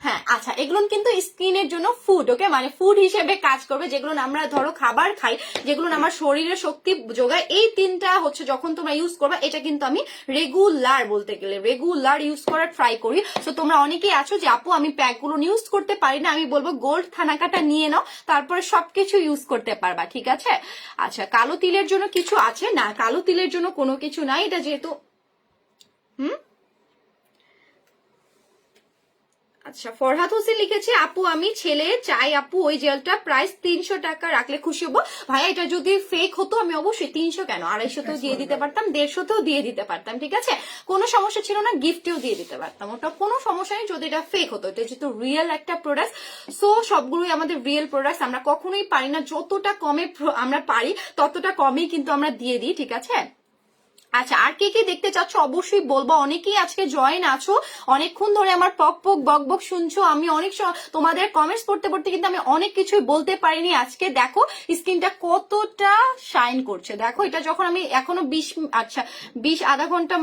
হ্যাঁ আচ্ছা, এগুলো কিন্তু স্কিনের জন্য ফুড, ওকে? মানে ফুড হিসেবে কাজ করবে। যেগুলো আমরা ধরো খাবার খাই, যেগুলো আমার শরীরে শক্তি যোগায়, এই 3টা হচ্ছে যখন তোমরা ইউজ করবা, এটা কিন্তু আমি রেগুলার বলতে গেলে রেগুলার ইউজ করার ট্রাই করি। তো তোমরা অনেকেই আছো যে আপু আমি প্যাকগুলো ইউজ করতে পারি না, আমি বলবো গোল্ড থানাকাটা নিয়ে নাও, তারপরে সবকিছু ইউজ করতে পারবা, ঠিক আছে? আচ্ছা, কালো তিলের জন্য কিছু আছে না? কালো তিলের জন্য কোনো কিছু নাই, এটা যেহেতু আচ্ছা, ফরহাদ হোসেন লিখেছে আপু আমি ছেলে চাই আপু ওই জেলটা প্রাইস 300 টাকা রাখলে খুশি হবো। ভাইয়া এটা যদি ফেক হতো আমি অবশ্যই 300 কেন 250 দিয়ে দিতে পারতাম, 150 দিয়ে দিতে পারতাম, ঠিক আছে? কোনো সমস্যা ছিল না, গিফটেও দিয়ে দিতে পারতাম, ওটা কোনো সমস্যা নেই যদি এটা ফেক হতো। এটা যেহেতু রিয়েল একটা প্রোডাক্ট, সো সবগুলোই আমাদের রিয়েল প্রোডাক্ট। আমরা কখনোই পারি না, যতটা কমে আমরা পারি ততটা কমেই কিন্তু আমরা দিয়ে দিই, ঠিক আছে? আচ্ছা, আর কে কে দেখতে চাচ্ছ অবশ্যই বলবো। অনেকেই আজকে জয়েন আছো, অনেকক্ষণ ধরে আমার পক পক বক বক শুনছো। আমি অনেক তোমাদের কমেন্টস পড়তে পড়তে কিন্তু আমি অনেক কিছুই বলতে পারিনি। আজকে দেখো স্কিনটা কতটা শাইন করছে, দেখো এটা যখন আমি এখনো 20 আধা ঘন্টা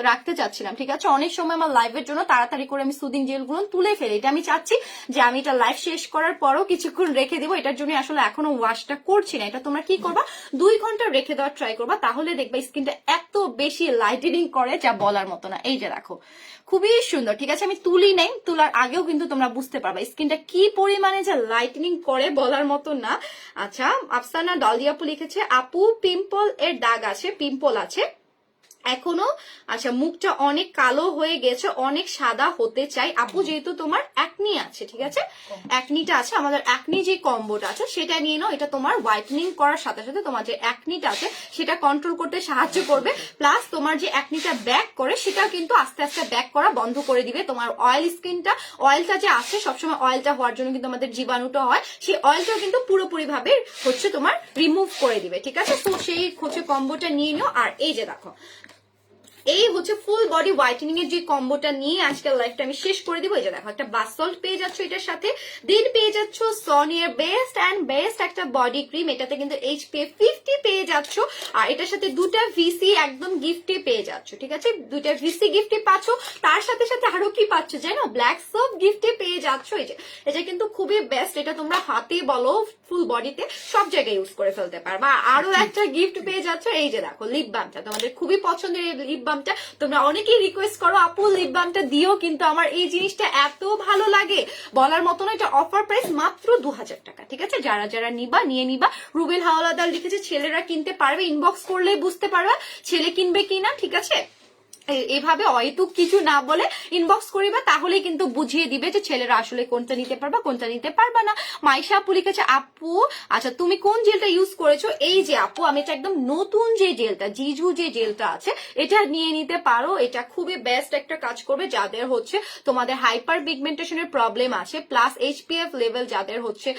রাখতে চাচ্ছিলাম, ঠিক আছে, অনেক সময় আমার লাইভের জন্য তাড়াতাড়ি করে আমি সুদিং জেলগুলো তুলে ফেলি। এটা আমি চাচ্ছি যে আমি এটা লাইভ শেষ করার পরও কিছুক্ষণ রেখে দিব, এটার জন্য আসলে এখনো ওয়াশটা করছি না। এটা তোমরা কি করবা, 2 ঘন্টা রেখে দেওয়ার ট্রাই করবা, তাহলে দেখবা স্কিনটা এত বেশি লাইটেনিং করে যা বলার মতো না। এই যে দেখো খুবই সুন্দর, ঠিক আছে, আমি তুলি নাই, তোলার আগেও কিন্তু তোমরা বুঝতে পারবা স্কিনটা কি পরিমাণে যে লাইটেনিং করে বলার মতো না। আচ্ছা, আফসানা ডালিয়াপু লিখেছে, আপু পিম্পল এর দাগ আছে, পিম্পল আছে এখনো, আচ্ছা মুখটা অনেক কালো হয়ে গেছে, অনেক সাদা হতে চাই আপু, যেহেতু তোমার অ্যাকনি আছে, ঠিক আছে, অ্যাকনিটা আছে, আমাদের অ্যাকনি যে কম্বোটা আছে সেটা নিয়ে নাও। এটা তোমার হোয়াইটেনিং করার সাথে সাথে তোমার যে অ্যাকনিটা আছে সেটা কন্ট্রোল করতে সাহায্য করবে, প্লাস তোমার যে অ্যাকনিটা ব্যাক করে সেটাও কিন্তু আস্তে আস্তে ব্যাক করা বন্ধ করে দিবে। তোমার অয়েল স্কিনটা, অয়েলটা যে আছে সবসময় অয়েলটা হওয়ার জন্য কিন্তু আমাদের জীবাণুটা হয়, সেই অয়েলটাও কিন্তু পুরোপুরি ভাবে হচ্ছে তোমার রিমুভ করে দিবে, ঠিক আছে। তো সেই হচ্ছে কম্বোটা নিয়ে নিও। আর এই যে দেখো এই হচ্ছে ফুল বডি হোয়াইটেনিং এর যে কম্বোটা নিয়ে আজকের লাইফটা আমি শেষ করে দিব। এই যে দেখো একটা বাথ সল্ট পেয়ে যাচ্ছ এটার সাথে, দেন পেয়ে যাচ্ছ সনিয়ার বেস্ট একটা বডি ক্রিম, এটাতে কিন্তু SPF 50 পেয়ে যাচ্ছ, আর এটার সাথে 2টা ভিসি একদম গিফটে পেয়ে যাচ্ছ, ঠিক আছে, 2টা ভিসি গিফটে পাচ্ছ, তার সাথে সাথে আরো কি পাচ্ছ জানো, ব্ল্যাক সোপ গিফটে পেয়ে যাচ্ছ। এই যে এটা কিন্তু খুবই বেস্ট, এটা তোমরা হাতে বলো ফুল বডিতে সব জায়গায় ইউজ করে ফেলতে পারবা। আরো একটা গিফট পেয়ে যাচ্ছ, এই যে দেখো লিপ বামটা, তোমাদের খুবই পছন্দের এই লিপ বামটা, তোমরা অনেকেই রিকোয়েস্ট করো আপু লিপ বামটা দিও, কিন্তু আমার এই জিনিসটা এত ভালো লাগে বলার মতো না। এটা অফার প্রাইস মাত্র 2000 টাকা, ঠিক আছে, যারা যারা নিবা নিয়ে নিবা। রুবেল হাওলাদার লিখেছে ছেলেরা কিনতে পারবে, ইনবক্স করলেই বুঝতে পারবা ছেলে কিনবে কিনা, ঠিক আছে, এভাবে অহেতুক কিছু না বলে ইনবক্স করিবা, তাহলে কিন্তু বুঝিয়ে দিবে যে ছেলেরা আসলে কোনটা নিতে পারবা কোনটা নিতে পারবা না। মাইশা আপু লিখেছে, আপু আচ্ছা তুমি কোন জেলটা ইউজ করেছো, এই যে আপু আমি এটা একদম নতুন যে জেলটা, জিজু যে জেলটা আছে এটা নিয়ে নিতে পারো, এটা খুবই বেস্ট একটা কাজ করবে যাদের হচ্ছে তোমাদের হাইপার পিগমেন্টেশনের প্রবলেম আছে, প্লাস HPF লেভেল যাদের হচ্ছে,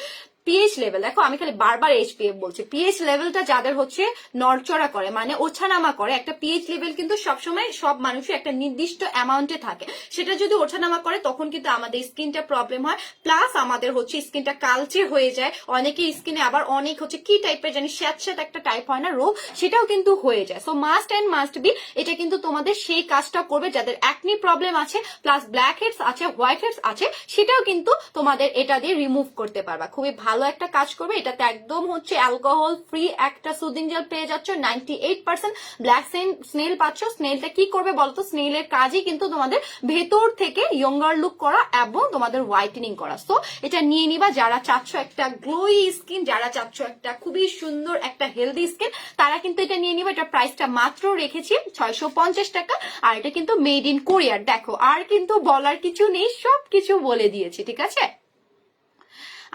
পিএইচ লেভেল, দেখো আমি খালি বারবার HPF বলছি, পিএইচ লেভেলটা যাদের হচ্ছে নড়চড়া করে মানে ওঠানামা করে, একটা পিএইচ লেভেল কিন্তু সবসময় সব মানুষের একটা নির্দিষ্ট অ্যামাউন্টে থাকে, সেটা যদি ওঠানামা করে তখন কিন্তু আমাদের স্কিনটা প্রবলেম হয়, প্লাস আমাদের হচ্ছে স্কিনটা কালচে হয়ে যায়, অনেকের স্কিনে আবার অনেক হচ্ছে কি টাইপের জানি স্যাঁতস্যাঁত একটা টাইপ হয় না রোগ, সেটাও কিন্তু হয়ে যায়। So must and must be এটা কিন্তু তোমাদের সেই কাজটা করবে যাদের অ্যাকনি প্রবলেম আছে, প্লাস ব্ল্যাক হেডস আছে, হোয়াইট হেডস আছে, সেটাও কিন্তু তোমাদের এটা দিয়ে রিমুভ করতে পারবা, খুবই ভালো একটা কাজ করবে। এটাতে একদম হচ্ছে অ্যালকোহল ফ্রি একটা সুদিং জেল পেয়ে যাচ্ছ, 98% ব্ল্যাক স্নেল পাচ্ছ। স্নেলটা কি করবে বলতো, স্নেলের কাজই কিন্তু তোমাদের ভেতর থেকে ইয়ঙ্গার লুক করা এবং তোমাদের হোয়াইটেনিং করা। সো এটা নিয়ে নিবা যারা চাচ্ছ একটা গ্লোই স্কিন, যারা চাচ্ছ একটা খুবই সুন্দর একটা হেলদি স্কিন, তারা কিন্তু এটা নিয়ে নিবা। এটা প্রাইসটা মাত্র রেখেছি 650 টাকা, আর এটা কিন্তু মেড ইন কোরিয়ার। দেখো আর কিন্তু বলার কিছু নেই, সবকিছু বলে দিয়েছি, ঠিক আছে।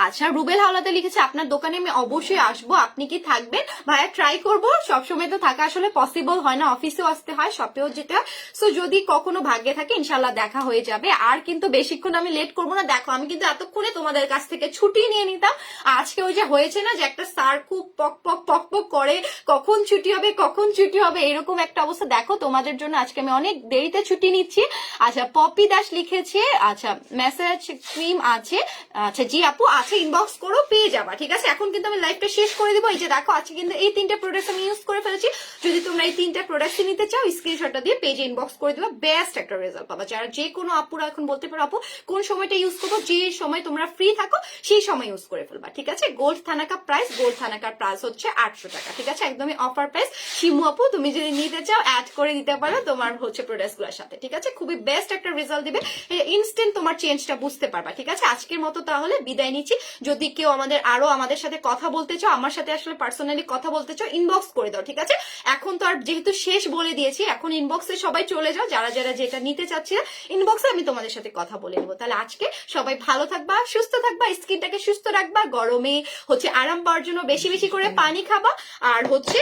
আচ্ছা, রুবেল হাওলাদার লিখেছে, আপনার দোকানে আমি অবশ্যই আসবো, আপনি কি থাকবেন? ভাইয়া ট্রাই করবো, সবসময় তো থাকা আসলে পসিবল হয় না, অফিসেও আসতে হয়, শপেও যেতে হয়, সো যদি কখনো ভাগ্যে থাকে ইনশাল্লাহ দেখা হয়ে যাবে। আর কিন্তু বেশিক্ষণ আমি লেট করবো না, দেখো আমি কিন্তু এতক্ষণে তোমাদের কাছ থেকে ছুটি নিয়ে নিতাম, আজকে ওই যে হয়েছে না যে একটা স্যার খুব পক পক পক পক করে কখন ছুটি হবে কখন ছুটি হবে এরকম একটা অবস্থা, দেখো তোমাদের জন্য আজকে আমি অনেক দেরিতে ছুটি নিচ্ছি। আচ্ছা, পপি দাস লিখেছে, আচ্ছা মেসেজ ক্রিম আছে, আচ্ছা জি আপু আছে, ইনবক্স করো পেয়ে যাবা, ঠিক আছে। এখন কিন্তু আমি লাইভটা শেষ করে দিব। এই যে দেখো আজকে কিন্তু এই 3টে প্রোডাক্ট আমি ইউজ করে ফেলেছি, যদি তোমরা এই 3টে প্রোডাক্ট নিতে চাও স্ক্রিনশটটা দিয়ে পেজে ইনবক্স করে দিবা, বেস্ট একটা রেজাল্ট পাবা। যারা যে কোনো আপুরা এখন বলতে পারো আপু কোন সময়টা ইউজ করবো, যে সময় তোমরা ফ্রি থাকো সেই সময় ইউজ করে ফেলবা, ঠিক আছে। গোল্ড থানাকা প্রাইস, গোল্ড থানাকার প্রাইস হচ্ছে 800 টাকা, ঠিক আছে, একদমই অফার প্রাইস। শিমু আপু তুমি যদি নিতে চাও অ্যাড করে দিতে পারো তোমার হচ্ছে প্রোডাক্ট গুলোর সাথে, ঠিক আছে, খুবই বেস্ট একটা রেজাল্ট দিবে, ইনস্ট্যান্ট তোমার চেঞ্জটা বুঝতে পারবা, ঠিক আছে। আজকের মতো তাহলে বিদায় নিচ্ছি। যদি কেউ আমাদের সাথে কথা বলতে চাও, আমার সাথে আসলে পার্সোনালি কথা বলতে চাও, ইনবক্স করে দাও, ঠিক আছে। এখন তো আর যেহেতু শেষ বলে দিয়েছি, এখন ইনবক্সে সবাই চলে যাও, যারা যারা যেটা নিতে চাচ্ছে ইনবক্সে আমি তোমাদের সাথে কথা বলে নেবো। তাহলে আজকে সবাই ভালো থাকবা, সুস্থ থাকবা, স্কিনটাকে সুস্থ রাখবা, গরমে হচ্ছে আরাম পাওয়ার জন্য বেশি বেশি করে পানি খাবা, আর হচ্ছে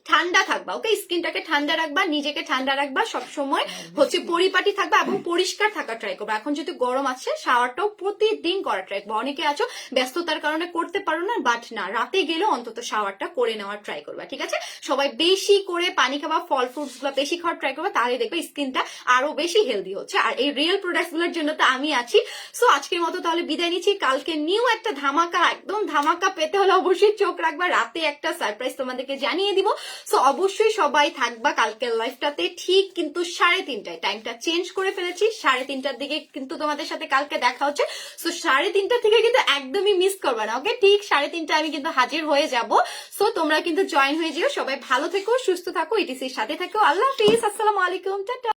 ঠান্ডা থাকবা, ওকে? স্কিনটাকে ঠান্ডা রাখবা, নিজেকে ঠান্ডা রাখবা, সবসময় হচ্ছে পরিপাটি থাকবা এবং পরিষ্কার থাকা ট্রাই করবা। এখন যদি গরম আছে শাওয়ারটাও প্রতিদিন করা ট্রাই করবা। অনেকে আছো ব্যস্ততার কারণে করতে পারো না, বাট না, রাতে গেলেও অন্তত শাওয়ারটা করে নেওয়ার ট্রাই করবা, ঠিক আছে? সবাই বেশি করে পানি খাবা, ফল ফ্রুটস গুলো বেশি খাওয়ার ট্রাই করবা, তাহলে দেখবে স্কিনটা আরো বেশি হেলদি হচ্ছে। আর এই রিয়েল প্রোডাক্টস গুলোর জন্য তো আমি আছি। সো আজকের মতো তাহলে বিদায় নিচ্ছি। কালকে নিউ একটা ধামাকা, একদম ধামাকা পেতে হলে অবশ্যই চোখ রাখবা, রাতে একটা সারপ্রাইজ তোমাদেরকে জানিয়ে দিব। সো অবশ্যই সবাই থাকবা কালকের লাইফটাতে, ঠিক কিন্তু 3:30টায়। টাইমটা চেঞ্জ করে ফেলেছি, 3:30টার দিকে কিন্তু তোমাদের সাথে কালকে দেখা হচ্ছে। সো 3:30টা থেকে কিন্তু একদমই মিস করবা না, ওকে? ঠিক 3:30টায় আমি কিন্তু হাজির হয়ে যাব। সো তোমরা কিন্তু জয়েন হয়ে যেও। সবাই ভালো থেকো, সুস্থ থাকো, ইটিসির সাথে থাকো। আল্লাহ হাফিজ, আসসালামু আলাইকুম, টাটা।